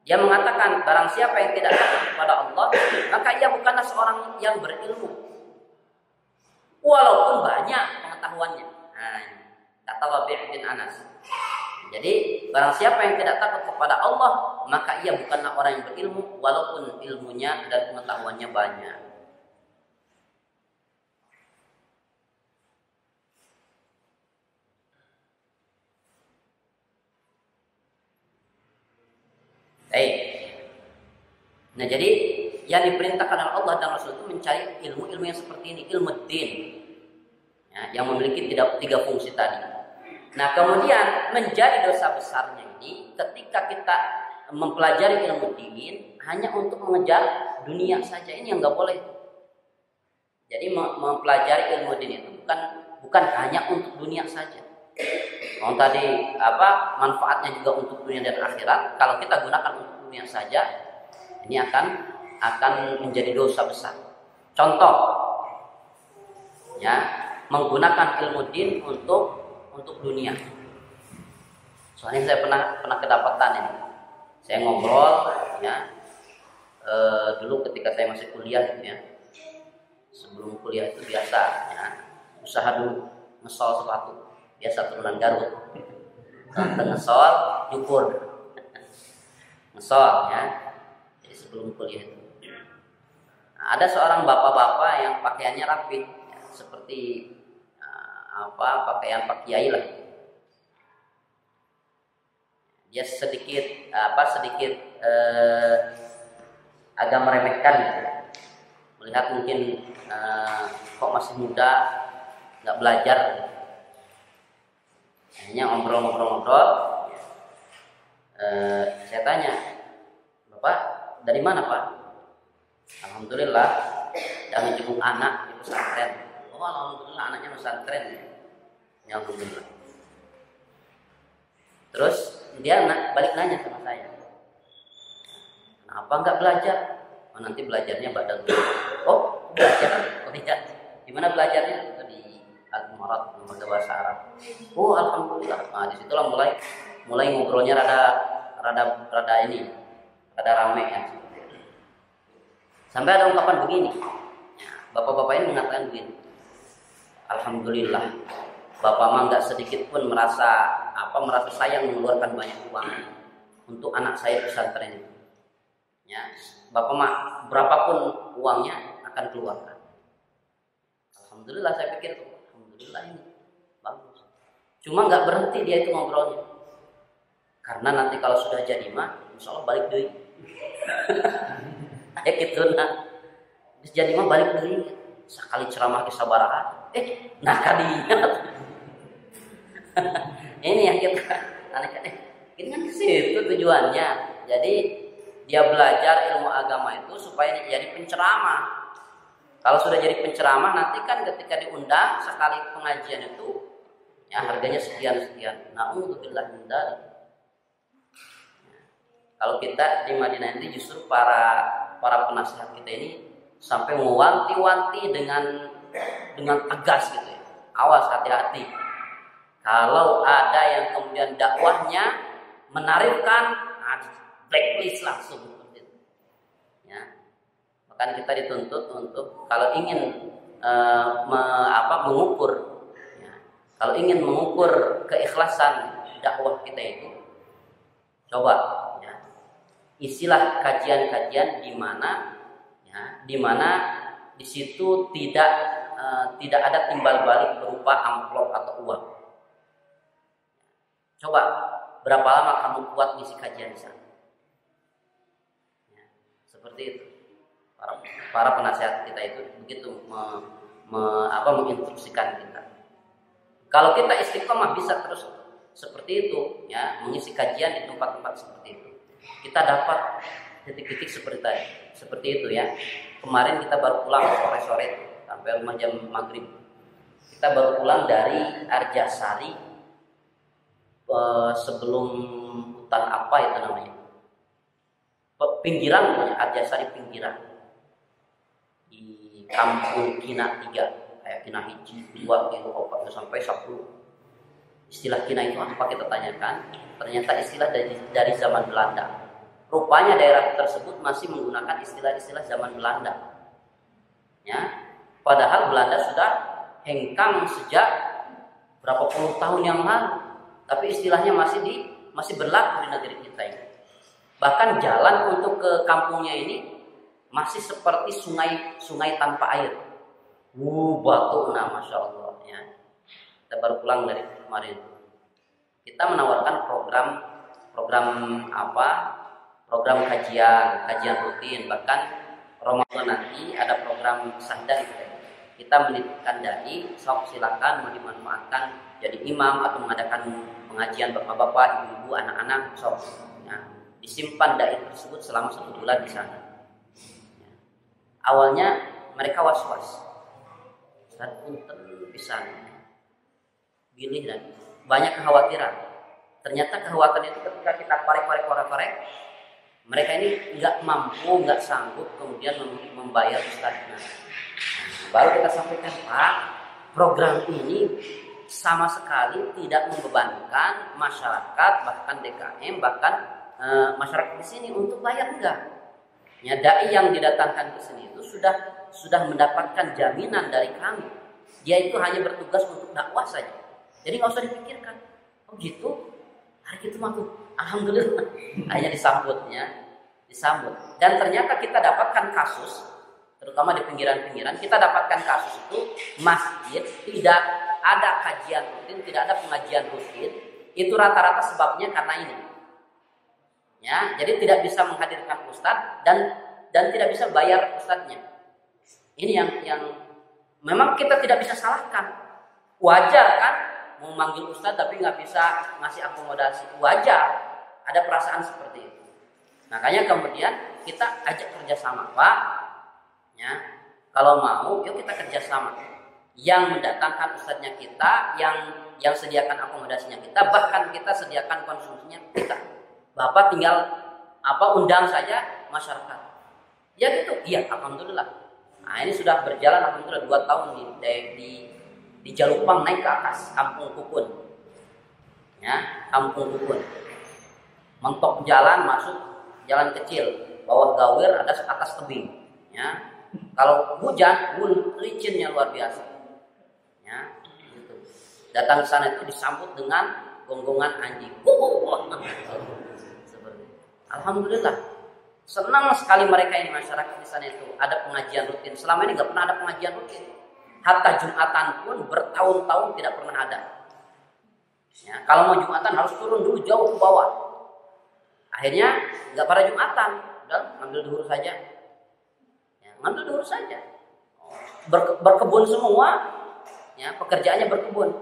dia mengatakan barang siapa yang tidak takut kepada Allah, maka ia bukanlah seorang yang berilmu walaupun banyak pengetahuannya. Nah, kata Rabi' bin Anas. Jadi barang siapa yang tidak takut kepada Allah, maka ia bukanlah orang yang berilmu walaupun ilmunya dan pengetahuannya banyak. Baik. Nah, jadi yang diperintahkan oleh Allah dan Rasul itu mencari ilmu-ilmu yang seperti ini, ilmu din, ya, yang memiliki tiga fungsi tadi. Nah, kemudian menjadi dosa besarnya ini ketika kita mempelajari ilmu din hanya untuk mengejar dunia saja, ini yang nggak boleh. Jadi mempelajari ilmu din itu bukan hanya untuk dunia saja. Kalau tadi manfaatnya juga untuk dunia dan akhirat, kalau kita gunakan untuk dunia saja, ini akan menjadi dosa besar. Contoh, ya, menggunakan ilmu din untuk dunia. Soalnya saya pernah kedapatan ini. Saya ngobrol, ya, dulu ketika saya masih kuliah, ya, sebelum kuliah itu biasa, ya, usaha dulu ngesol sepatu, biasa turunan Garut. Ngesol, nyukur, ngesol, ya. Jadi sebelum kuliah itu, nah, ada seorang bapak-bapak yang pakaiannya rapi, ya, seperti pakaian pak kiai lah. Dia sedikit agak meremehkan, gitu. Melihat mungkin kok masih muda, nggak belajar. Akhirnya ngobrol-ngobrol. Saya tanya, Bapak dari mana, Pak? Alhamdulillah, dan menjenguk anak di pesantren. Oh, alhamdulillah anaknya pesantren. Ya, alhamdulillah. Terus dia balik nanya sama saya, kenapa nggak belajar? Oh, nanti belajarnya badal. Oh, belajar? Oh, tidak. Gimana belajarnya? Itu di Al-Mumarad, lembaga bahasa Arab. Oh, alhamdulillah. Nah, disitulah mulai ngobrolnya rada rame, ya. Sampai ada ungkapan begini. Ya, bapak-bapak ini mengatakan begini. Alhamdulillah, Bapak mah nggak sedikit pun merasa sayang mengeluarkan banyak uang untuk anak saya pesantren ini. Ya, Bapak mah berapapun uangnya akan keluarkan. Alhamdulillah, saya pikir, alhamdulillah ini bagus. Cuma nggak berhenti dia itu ngobrolnya, karena nanti kalau sudah jadi mah, insya Allah balik deh. Ya gitu, nah, jadi mah balik deh. Sekali ceramah ke sabaraha. Nah kadinya ini yang kita aneh-aneh. Ini kan ke situ tujuannya. Jadi dia belajar ilmu agama itu supaya dia jadi penceramah. Kalau sudah jadi penceramah, nanti kan ketika diundang sekali pengajian itu, ya harganya sekian. Na'udzubillah min dzalik. Kalau kita di Madinah ini justru para penasihat kita ini sampai mewanti-wanti dengan tegas gitu, ya. Awas, hati-hati. Kalau ada yang kemudian dakwahnya menarikkan, blacklist langsung. Ya. Bahkan kita dituntut untuk kalau ingin mengukur, ya, kalau ingin mengukur keikhlasan dakwah kita itu, coba, ya, isilah kajian-kajian di mana di situ tidak ada timbal balik berupa amplop atau uang. Coba
berapa lama kamu kuat ngisi kajian di sana? Ya, seperti itu. Para penasehat kita itu begitu menginstruksikan kita. Kalau kita istiqomah bisa terus seperti itu, ya, mengisi kajian di tempat-tempat seperti itu. Kita dapat titik-titik seperti itu ya. Kemarin kita baru pulang sore-sore sampai rumah jam maghrib. Kita baru pulang dari Arjasari sebelum hutan apa itu namanya? Pinggiran namanya, Arjasari pinggiran. Di kampung Kina 3, kayak Kina hiji, 2, 3, 4 sampai 10. Istilah Kina itu apa kita tanyakan? Ternyata istilah dari zaman Belanda. Rupanya daerah tersebut masih menggunakan istilah-istilah zaman Belanda. Ya, padahal Belanda sudah hengkang sejak berapa puluh tahun yang lalu, tapi istilahnya masih berlaku di negeri kita ini. Bahkan jalan untuk ke kampungnya ini masih seperti sungai tanpa air. Batuna, masya Allah ya. Kita baru pulang dari kemarin. Kita menawarkan program kajian rutin. Bahkan Ramadan nanti ada program sahdan. Kita menitipkan dai, sok silakan mau dimanfaatkan jadi imam atau mengadakan pengajian bapak-bapak, ibu-ibu, anak-anak, sok. Ya, disimpan dai tersebut selama 1 bulan di sana. Ya. Awalnya mereka was-was. Ustaz punten pisan. Pilih dan banyak kekhawatiran. Ternyata kekhawatiran itu ketika kita korek, mereka ini nggak mampu, nggak sanggup kemudian membayar ustadznya. Baru kita sampaikan, Pak, program ini sama sekali tidak membebankan masyarakat, bahkan DKM, bahkan masyarakat di sini untuk bayar, enggak. Ya, dai yang didatangkan ke sini itu sudah mendapatkan jaminan dari kami. Dia itu hanya bertugas untuk dakwah saja. Jadi nggak usah dipikirkan. Oh gitu, hari itu mah tuh, alhamdulillah, hanya disambutnya, disambut. Dan ternyata kita dapatkan kasus, terutama di pinggiran-pinggiran, kita dapatkan kasus itu masjid tidak ada kajian rutin, tidak ada pengajian rutin. Itu rata-rata sebabnya karena ini. Ya, jadi tidak bisa menghadirkan ustadz dan tidak bisa bayar ustadznya. Ini yang memang kita tidak bisa salahkan. Wajar kan? Mau manggil ustadz tapi nggak bisa ngasih akomodasi, wajar, ada perasaan seperti itu. Makanya kemudian kita ajak kerjasama, Pak. Ya, kalau mau, yuk kita kerjasama. Yang mendatangkan ustadznya kita, yang sediakan akomodasinya kita, bahkan kita sediakan konsumsinya kita. Bapak tinggal undang saja masyarakat. Ya gitu, iya, alhamdulillah. Nah ini sudah berjalan alhamdulillah 2 tahun di Jalupang naik ke atas Kampung Kukun, ya, Kampung Kukun, mentok jalan masuk jalan kecil, bawah gawir ada atas tebing, ya. Kalau hujan, licinnya luar biasa, ya. Gitu. Datang ke sana itu disambut dengan gonggongan anjing, seperti. Alhamdulillah, senang sekali mereka ini, masyarakat di sana itu ada pengajian rutin. Selama ini nggak pernah ada pengajian rutin. Hatta Jumatan pun bertahun-tahun tidak pernah ada. Ya, kalau mau Jumatan harus turun dulu jauh ke bawah. Akhirnya nggak pada Jumatan, udah ngambil duhur saja. Ya, ngambil duhur saja. Berkebun semua, ya, pekerjaannya berkebun.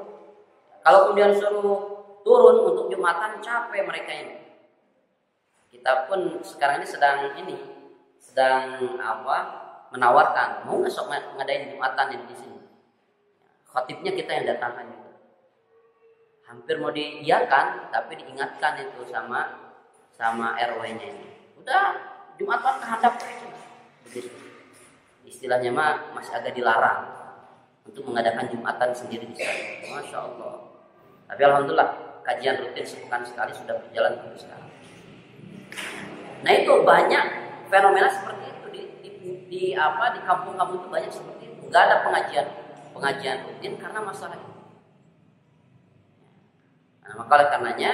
Kalau kemudian suruh turun untuk Jumatan, capek mereka ini. Kita pun sekarang ini sedang menawarkan, mau nggak sok ngadain Jumatan di sini. Khotibnya kita yang datangkan juga. Hampir mau diiyakan, tapi diingatkan itu sama RW-nya ini. Udah Jumatan kehadap aja. Begitu. Istilahnya mah masih agak dilarang untuk mengadakan Jumatan sendiri di sana. Masya Allah. Tapi alhamdulillah kajian rutin sepekan sekali sudah berjalan sampai sekarang. Nah itu banyak fenomena seperti itu di kampung-kampung itu banyak seperti itu. Nggak ada pengajian rutin karena masalah itu. Nah, maka oleh karenanya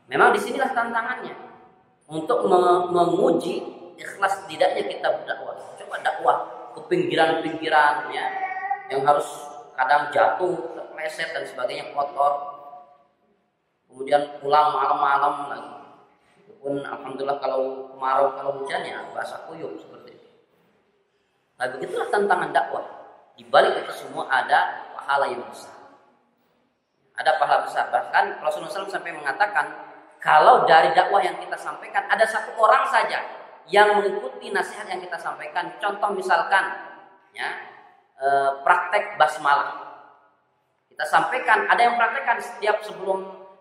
memang disinilah tantangannya untuk menguji ikhlas tidaknya kita berdakwah. Coba dakwah ke pinggiran-pinggiran ya, yang harus kadang jatuh, terpleset dan sebagainya, kotor. kemudian pulang malam-malam lagi. Itu pun alhamdulillah kalau kemarau, kalau hujan ya basah kuyup seperti itu. Nah begitulah tantangan dakwah. Di balik itu semua ada pahala yang besar. Ada pahala besar. Bahkan Rasulullah SAW sampai mengatakan, kalau dari dakwah yang kita sampaikan ada satu orang saja yang mengikuti nasihat yang kita sampaikan. Contoh misalkan, ya, praktek basmalah. Kita sampaikan, ada yang praktekkan setiap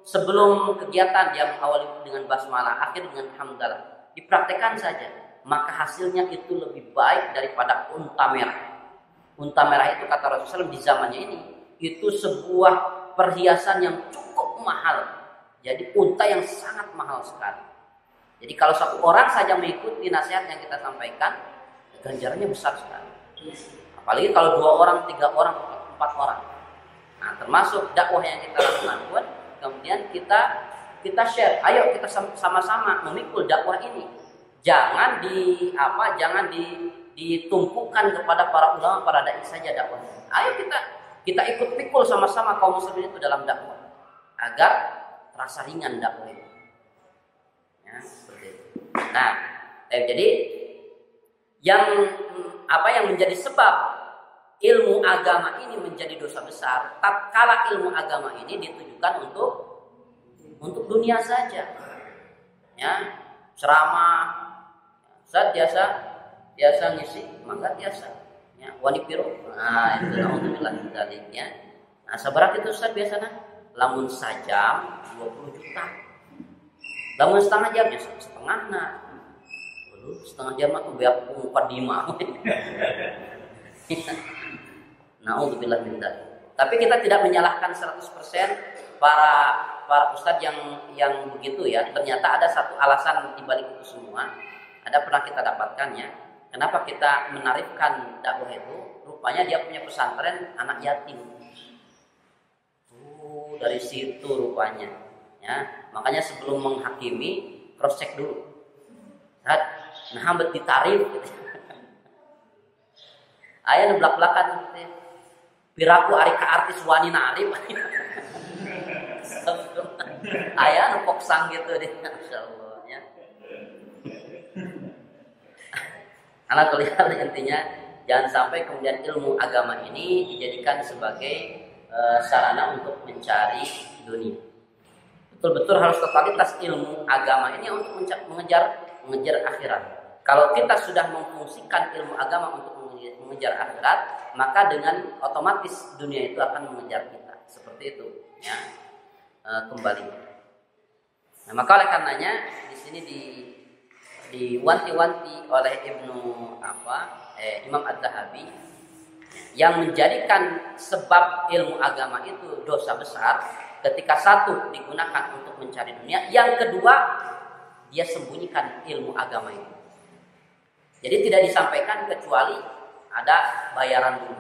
sebelum kegiatan dia mengawali dengan basmalah, akhir dengan hamdalah. Dipraktekkan saja, maka hasilnya itu lebih baik daripada unta merah. Unta merah itu kata Rasulullah SAW di zamannya ini itu sebuah perhiasan yang cukup mahal. Jadi unta yang sangat mahal sekali. Jadi kalau satu orang saja mengikuti nasihat yang kita sampaikan, ganjarannya besar sekali. Apalagi kalau 2 orang, 3 orang, 4 orang. Nah, termasuk dakwah yang kita lakukan pun, kemudian kita share. Ayo kita sama-sama memikul dakwah ini. Jangan ditumpukan kepada para ulama, para dai saja dakwahnya. Ayo kita ikut pikul sama-sama kaum muslimin itu dalam dakwah agar terasa ringan dakwah itu. Ya, seperti itu. Nah, jadi yang menjadi sebab ilmu agama ini menjadi dosa besar, tatkala ilmu agama ini ditujukan untuk dunia saja. Ya, ceramah, Ustaz biasa ngisi, maka biasa. Ya, wani piro. Nah, itu alhamdulillah dalilnya. Nah, sabarak itu Ustaz biasanya lamun sajam 20 juta. Lamun setengah jam ya setengah nah. Setengah jam aku biar mukadimah. Na'udzubillah min dzalik. Tapi kita tidak menyalahkan 100% para ustadz yang begitu ya. Ternyata ada satu alasan di balik itu semua. Ada pernah kita dapatkan ya. Kenapa kita menarifkan dakwah itu? Rupanya dia punya pesantren anak yatim. Dari situ rupanya. Ya, makanya sebelum menghakimi cross check dulu. Nah, hambet ditarif gitu. Aya nu blak-blakan gitu. Piraku ari ka artis wani narif. Aya nu poksang gitu deh, masyaallah ya. Anak lihat intinya jangan sampai kemudian ilmu agama ini dijadikan sebagai sarana untuk mencari dunia. Betul-betul harus totalitas ilmu agama ini untuk mengejar akhirat. Kalau kita sudah memfungsikan ilmu agama untuk mengejar akhirat, maka dengan otomatis dunia itu akan mengejar kita. Seperti itu, ya. Kembali. Nah, maka oleh karenanya di sini diwanti-wanti oleh Imam Adz-Dzahabi yang menjadikan sebab ilmu agama itu dosa besar ketika satu digunakan untuk mencari dunia, yang kedua dia sembunyikan ilmu agama itu. Jadi tidak disampaikan kecuali ada bayaran dulu.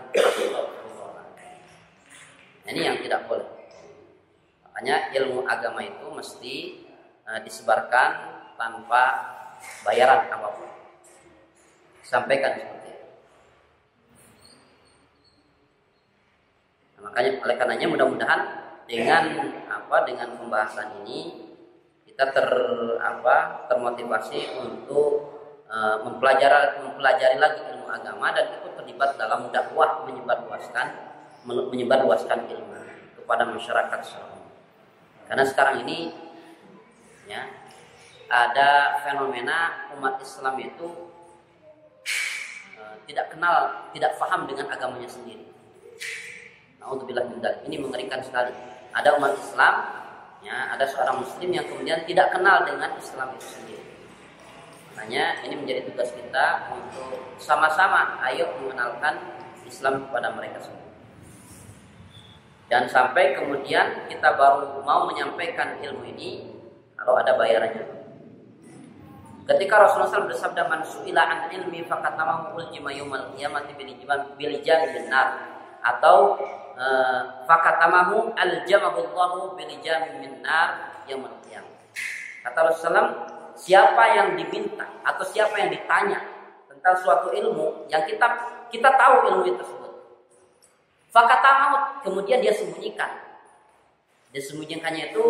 Ini yang tidak boleh. Makanya ilmu agama itu mesti disebarkan tanpa bayaran apapun. Sampaikan seperti itu. Nah, makanya oleh karenanya mudah-mudahan dengan pembahasan ini kita termotivasi untuk mempelajari lagi ilmu agama dan ikut terlibat dalam dakwah menyebarluaskan ilmu kepada masyarakat secara umum. Karena sekarang ini ya ada fenomena umat Islam itu tidak paham dengan agamanya sendiri. Na'udzubillah min dzalik. Ini mengerikan sekali. Ada umat Islam, ya, ada seorang muslim yang kemudian tidak kenal dengan Islam itu sendiri. Makanya ini menjadi tugas kita untuk sama-sama ayo mengenalkan Islam kepada mereka semua. Dan sampai kemudian kita baru mau menyampaikan ilmu ini kalau ada bayarannya. Ketika Rasulullah SAW bersabda, "Man su'ila an ilmi faqatamahu uljima yaumal qiyamati bil jami nar," atau faqatamahu aljamahu Allahu bil jami min nar yaumil qiyamah. Kata Rasulullah, siapa yang diminta atau siapa yang ditanya tentang suatu ilmu yang kita tahu ilmu itu tersebut, fakatamaut, kemudian dia sembunyikan. Dia sembunyikannya itu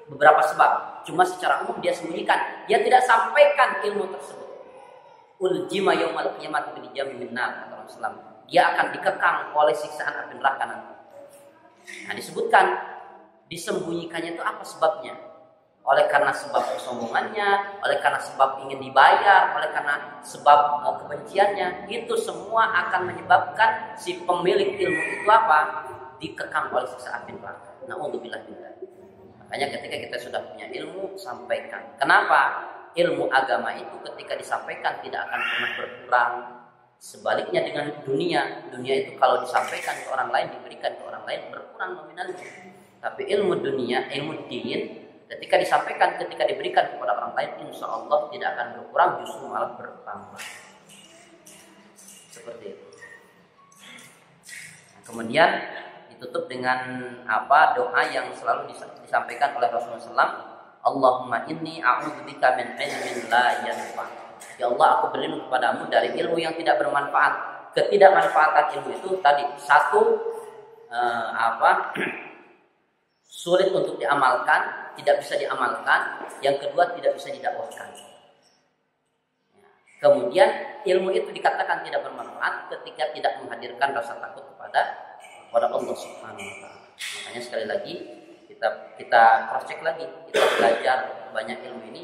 beberapa sebab. Cuma secara umum dia sembunyikan, dia tidak sampaikan ilmu tersebut. Uljima yaumal qiyamah bil jami min nar, kata Rasulullah. Dia akan dikekang oleh siksaan api neraka nanti. Nah, disebutkan disembunyikannya itu apa sebabnya? Oleh karena sebab kesombongannya, oleh karena sebab ingin dibayar, oleh karena sebab kebenciannya, itu semua akan menyebabkan si pemilik ilmu itu apa? Dikekang oleh siksa api neraka. Na'udzubillah min dzalik. Makanya ketika kita sudah punya ilmu, sampaikan. Kenapa? Ilmu agama itu ketika disampaikan tidak akan pernah berkurang. Sebaliknya dengan dunia itu kalau disampaikan ke orang lain, diberikan ke orang lain, berkurang nominalnya. Tapi ilmu dunia, ilmu din, ketika disampaikan, ketika diberikan kepada orang lain, insya Allah tidak akan berkurang, justru malah bertambah. Seperti itu. Nah, kemudian ditutup dengan doa yang selalu disampaikan oleh Rasulullah SAW. Allahumma inni a'udzubika min ilmin la yanfa'. Ya Allah, aku berlindung kepadamu dari ilmu yang tidak bermanfaat. Ketidakmanfaatan ilmu itu tadi satu, sulit untuk diamalkan, tidak bisa diamalkan. Yang kedua, tidak bisa didakwahkan. Kemudian ilmu itu dikatakan tidak bermanfaat ketika tidak menghadirkan rasa takut kepada Allah Subhanahu wa taala. Makanya sekali lagi kita cross check lagi, kita belajar banyak ilmu ini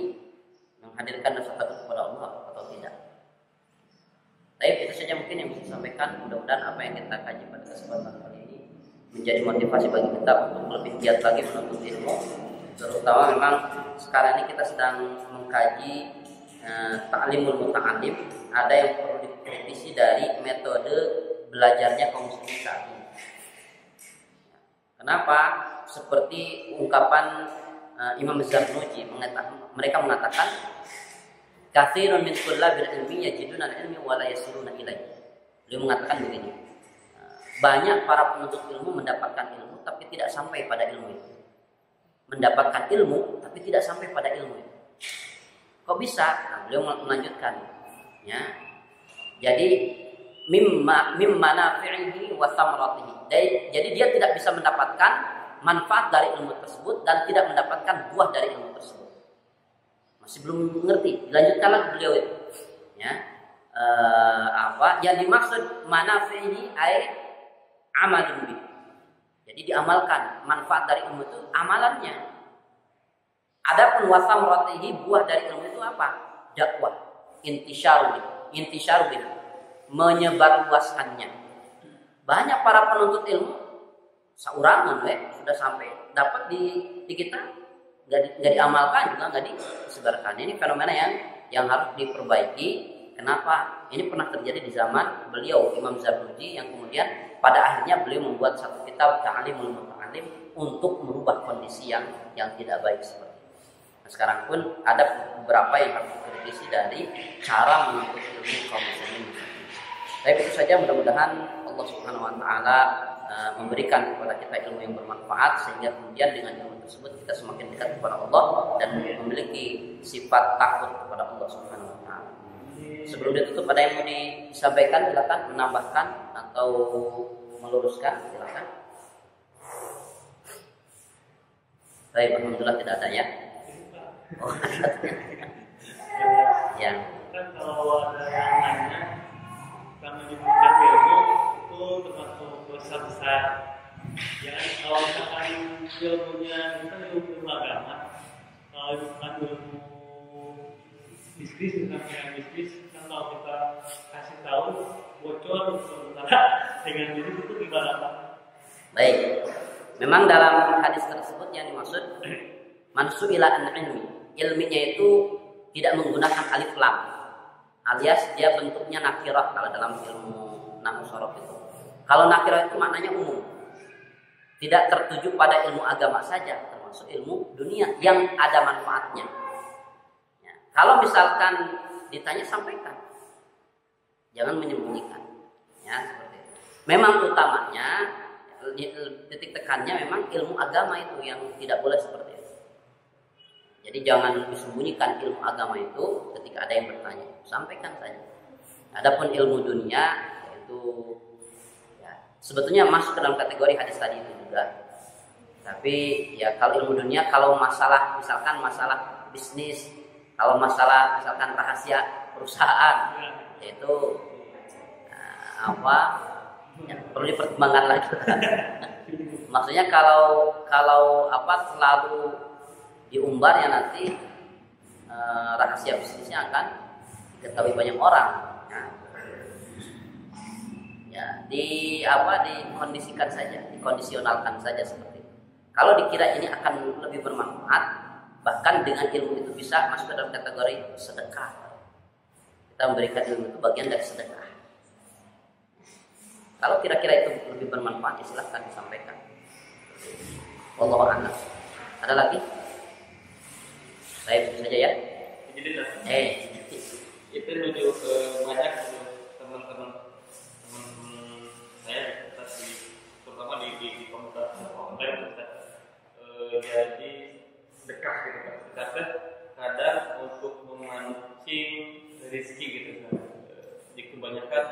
menghadirkan rasa takut kepada Allah atau tidak. Tapi itu saja mungkin yang bisa disampaikan. Mudah-mudahan apa yang kita kaji pada kesempatan kali ini menjadi motivasi bagi kita untuk lebih giat lagi menuntut ilmu. Terutama memang sekarang ini kita sedang mengkaji ta'limul muta'allim. Ada yang perlu dikritisi dari metode belajarnya kaum muslimin saat ini. Kenapa? Seperti ungkapan Imam Zarnuji, mereka mengatakan katsirun min tullabil ilmi yajiduna al-ilmi wa la yasiluna ilaihi. Beliau mengatakan begini, banyak para penuntut ilmu mendapatkan ilmu tapi tidak sampai pada ilmu itu. Mendapatkan ilmu tapi tidak sampai pada ilmu itu. Kok bisa? Nah, beliau melanjutkan, ya. Jadi mimma nafi'ihi wa thamratihi. Jadi dia tidak bisa mendapatkan manfaat dari ilmu tersebut dan tidak mendapatkan buah dari ilmu tersebut. Masih belum mengerti. Dilanjutkan lagi beliau itu, ya. Yang dimaksud manafi'ihi ai amalun bi. Jadi diamalkan manfaat dari ilmu itu amalannya. Adapun wa thamratihi, buah dari ilmu itu apa? Dakwah, intisyaru bin, menyebarluaskannya. Banyak para penuntut ilmu saurangan sudah sampai dapat di kita, nggak diamalkan juga, nggak disebarkan. Ini fenomena yang harus diperbaiki. Kenapa? Ini pernah terjadi di zaman beliau Imam Zarnuji, yang kemudian pada akhirnya beliau membuat satu kitab Ta'limul Muta'allim untuk merubah kondisi yang tidak baik seperti itu. Nah, sekarang pun ada beberapa yang harus dikritisi dari cara menuntut ilmu kaum muslimin. Tapi itu saja, mudah-mudahan Allah Subhanahu wa taala memberikan kepada kita ilmu yang bermanfaat, sehingga kemudian dengan ilmu tersebut kita semakin dekat kepada Allah dan memiliki sifat takut kepada Allah Subhanahu wa taala. Sebelum ditutup, ada yang mau disampaikan? Silakan, menambahkan atau meluruskan, silakan. Baik, alhamdulillah tidak ada ya. Oh, ya.
Kan kalau ada yang nanya, kami dibuka ilmu itu termasuk dosa besar. Ya, kalau misalkan ilmunya kita ilmu agama, kalau misalkan ilmu bisnis, misalnya bisnis, kan kalau kita kasih tahu bocor sementara dengan bisnis itu gimana Pak?
Baik, memang dalam hadis tersebut yang dimaksud mansu'ila an ilminya itu tidak menggunakan alif lam, alias dia bentuknya nakirah kalau dalam ilmu nahwu sharaf itu. Kalau nakirah itu maknanya umum, tidak tertuju pada ilmu agama saja, termasuk ilmu dunia yang ada manfaatnya. Ya. Kalau misalkan ditanya, sampaikan, jangan menyembunyikan. Ya, seperti itu. Memang utamanya, titik tekannya memang ilmu agama itu yang tidak boleh seperti itu. Jadi jangan disembunyikan ilmu agama itu ketika ada yang bertanya, sampaikan saja. Adapun ilmu dunia itu ya, sebetulnya masuk ke dalam kategori hadis tadi itu juga. Tapi ya kalau ilmu dunia, kalau masalah misalkan masalah bisnis, kalau masalah misalkan rahasia perusahaan, yaitu apa ya, perlu dipertimbangkan lagi. Maksudnya kalau apa selalu diumbar ya nanti rahasia bisnisnya akan diketahui banyak orang. Ya, dikondisikan saja, dikondisionalkan saja seperti itu. Kalau dikira ini akan lebih bermanfaat, bahkan dengan ilmu itu bisa masuk ke dalam kategori sedekah. Kita memberikan ilmu itu bagian dari sedekah. Kalau kira-kira itu lebih bermanfaat, silahkan disampaikan. Wallahu a'lam. Ada lagi? Saya bisa saja ya.
Itu menuju ke banyak teman-teman saya terutama di komunitas online. Jadi sedekah gitu kan. Sedekah kadang untuk memancing rezeki gitu kan. Di kebanyakan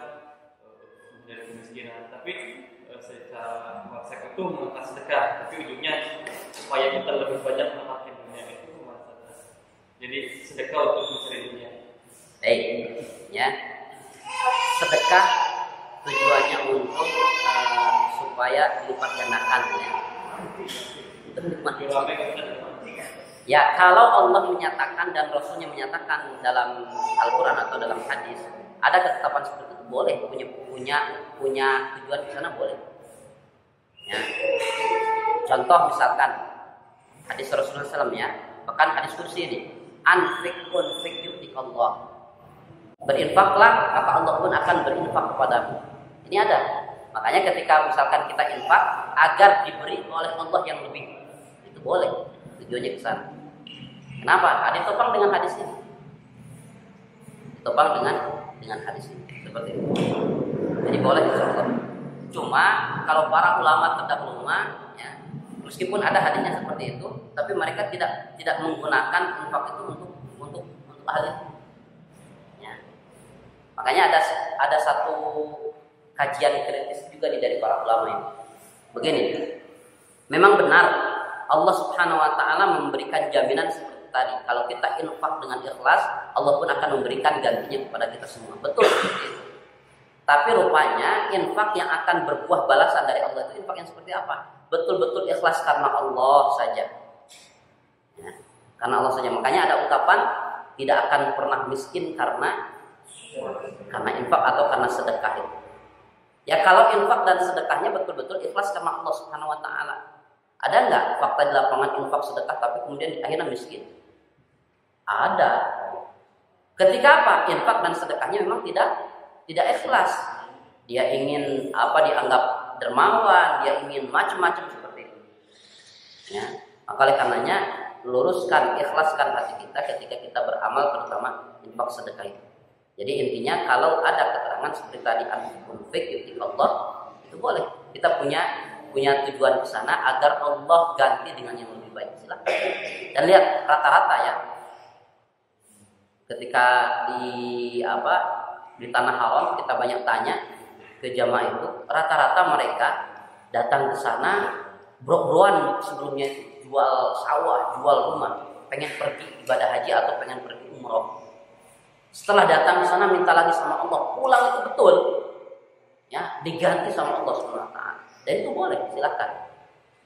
dari kemiskinan, tapi secara konsep itu mengangkat sedekah, tapi ujungnya supaya kita lebih banyak mendapatkan dunia itu sedekah. Jadi sedekah untuk mencari dunia.
Ya, sedekah tujuannya untuk supaya dilipat gandakan ya. Ya, kalau Allah menyatakan dan Rasulnya menyatakan dalam Al-Quran atau dalam hadis, ada ketetapan seperti itu boleh, punya tujuan di sana boleh. Ya. Contoh misalkan hadis Rasulullah SAW ya, bahkan hadis kursi ini, anfikun fikyutik Allah. Berinfaklah, maka Allah pun akan berinfak kepadamu. Ini ada. Makanya ketika misalkan kita infak agar diberi oleh Allah yang lebih, itu boleh. Tujuannya ke sana. Kenapa? Ada topang dengan hadis ini. Topang dengan hadis ini. Seperti itu. Jadi boleh insyaallah. Cuma kalau para ulama terdahulu ya, meskipun ada hadisnya seperti itu, tapi mereka tidak menggunakan infak itu untuk hal itu. Ya. Makanya ada satu kajian kritis juga dari para ulama ini. Begini, memang benar Allah Subhanahu wa taala memberikan jaminan seperti tadi. Kalau kita infak dengan ikhlas, Allah pun akan memberikan gantinya kepada kita semua. Betul seperti itu. Tapi rupanya infak yang akan berbuah balasan dari Allah itu infak yang seperti apa? Betul-betul ikhlas karena Allah saja. Ya, karena Allah saja. Makanya ada utapan tidak akan pernah miskin karena infak atau karena sedekah itu. Ya kalau infak dan sedekahnya betul-betul ikhlas karena Allah Subhanahu wa taala. Ada enggak fakta di lapangan infak sedekah tapi kemudian akhirnya miskin? Ada. Ketika apa? Infak dan sedekahnya memang tidak ikhlas. Dia ingin dianggap dermawan, dia ingin macam-macam seperti itu. Ya, maka oleh karenanya luruskan, ikhlaskan hati kita ketika kita beramal, terutama infak sedekah itu. Jadi intinya kalau ada keterangan seperti tadi al-munfik yuti Allah, itu boleh. Kita punya tujuan ke sana agar Allah ganti dengan yang lebih baik. Silakan. Dan lihat rata-rata ya. Ketika di tanah haram kita banyak tanya ke jamaah itu, rata-rata mereka datang ke sana bro-broan sebelumnya itu, jual sawah, jual rumah, pengen pergi ibadah haji atau pengen pergi umroh. Setelah datang ke sana minta lagi sama Allah, pulang itu betul, ya diganti sama Allah SWT. Dan itu boleh, silakan.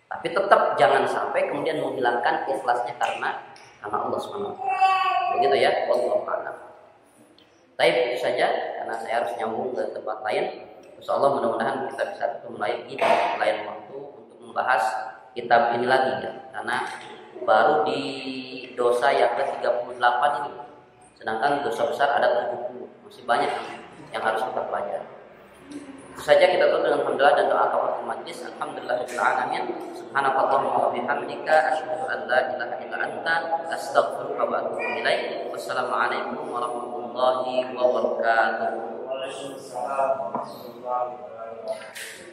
Tapi tetap jangan sampai kemudian menghilangkan ikhlasnya karena Allah SWT. Begitu ya, wallahu a'lam. Baik, itu saja karena saya harus nyambung ke tempat lain. Insyaallah mudah-mudahan kita bisa ketemu lagi di lain waktu untuk membahas kitab ini lagi ya. Karena baru di dosa yang ke-38 ini. Sedangkan dosa besar ada 70. Masih banyak yang harus kita pelajari. Itu saja kita tutup dengan alhamdulillah dan doa kafaratul majlis. Alhamdulillahirabbil alamin. Subhanakallahumma wa bihamdika asyhadu an la ilaha illa anta astaghfiruka wa atubu ilaik. Wassalamualaikum warahmatullahi wabarakatuh. Waalaikumsalam warahmatullahi wabarakatuh.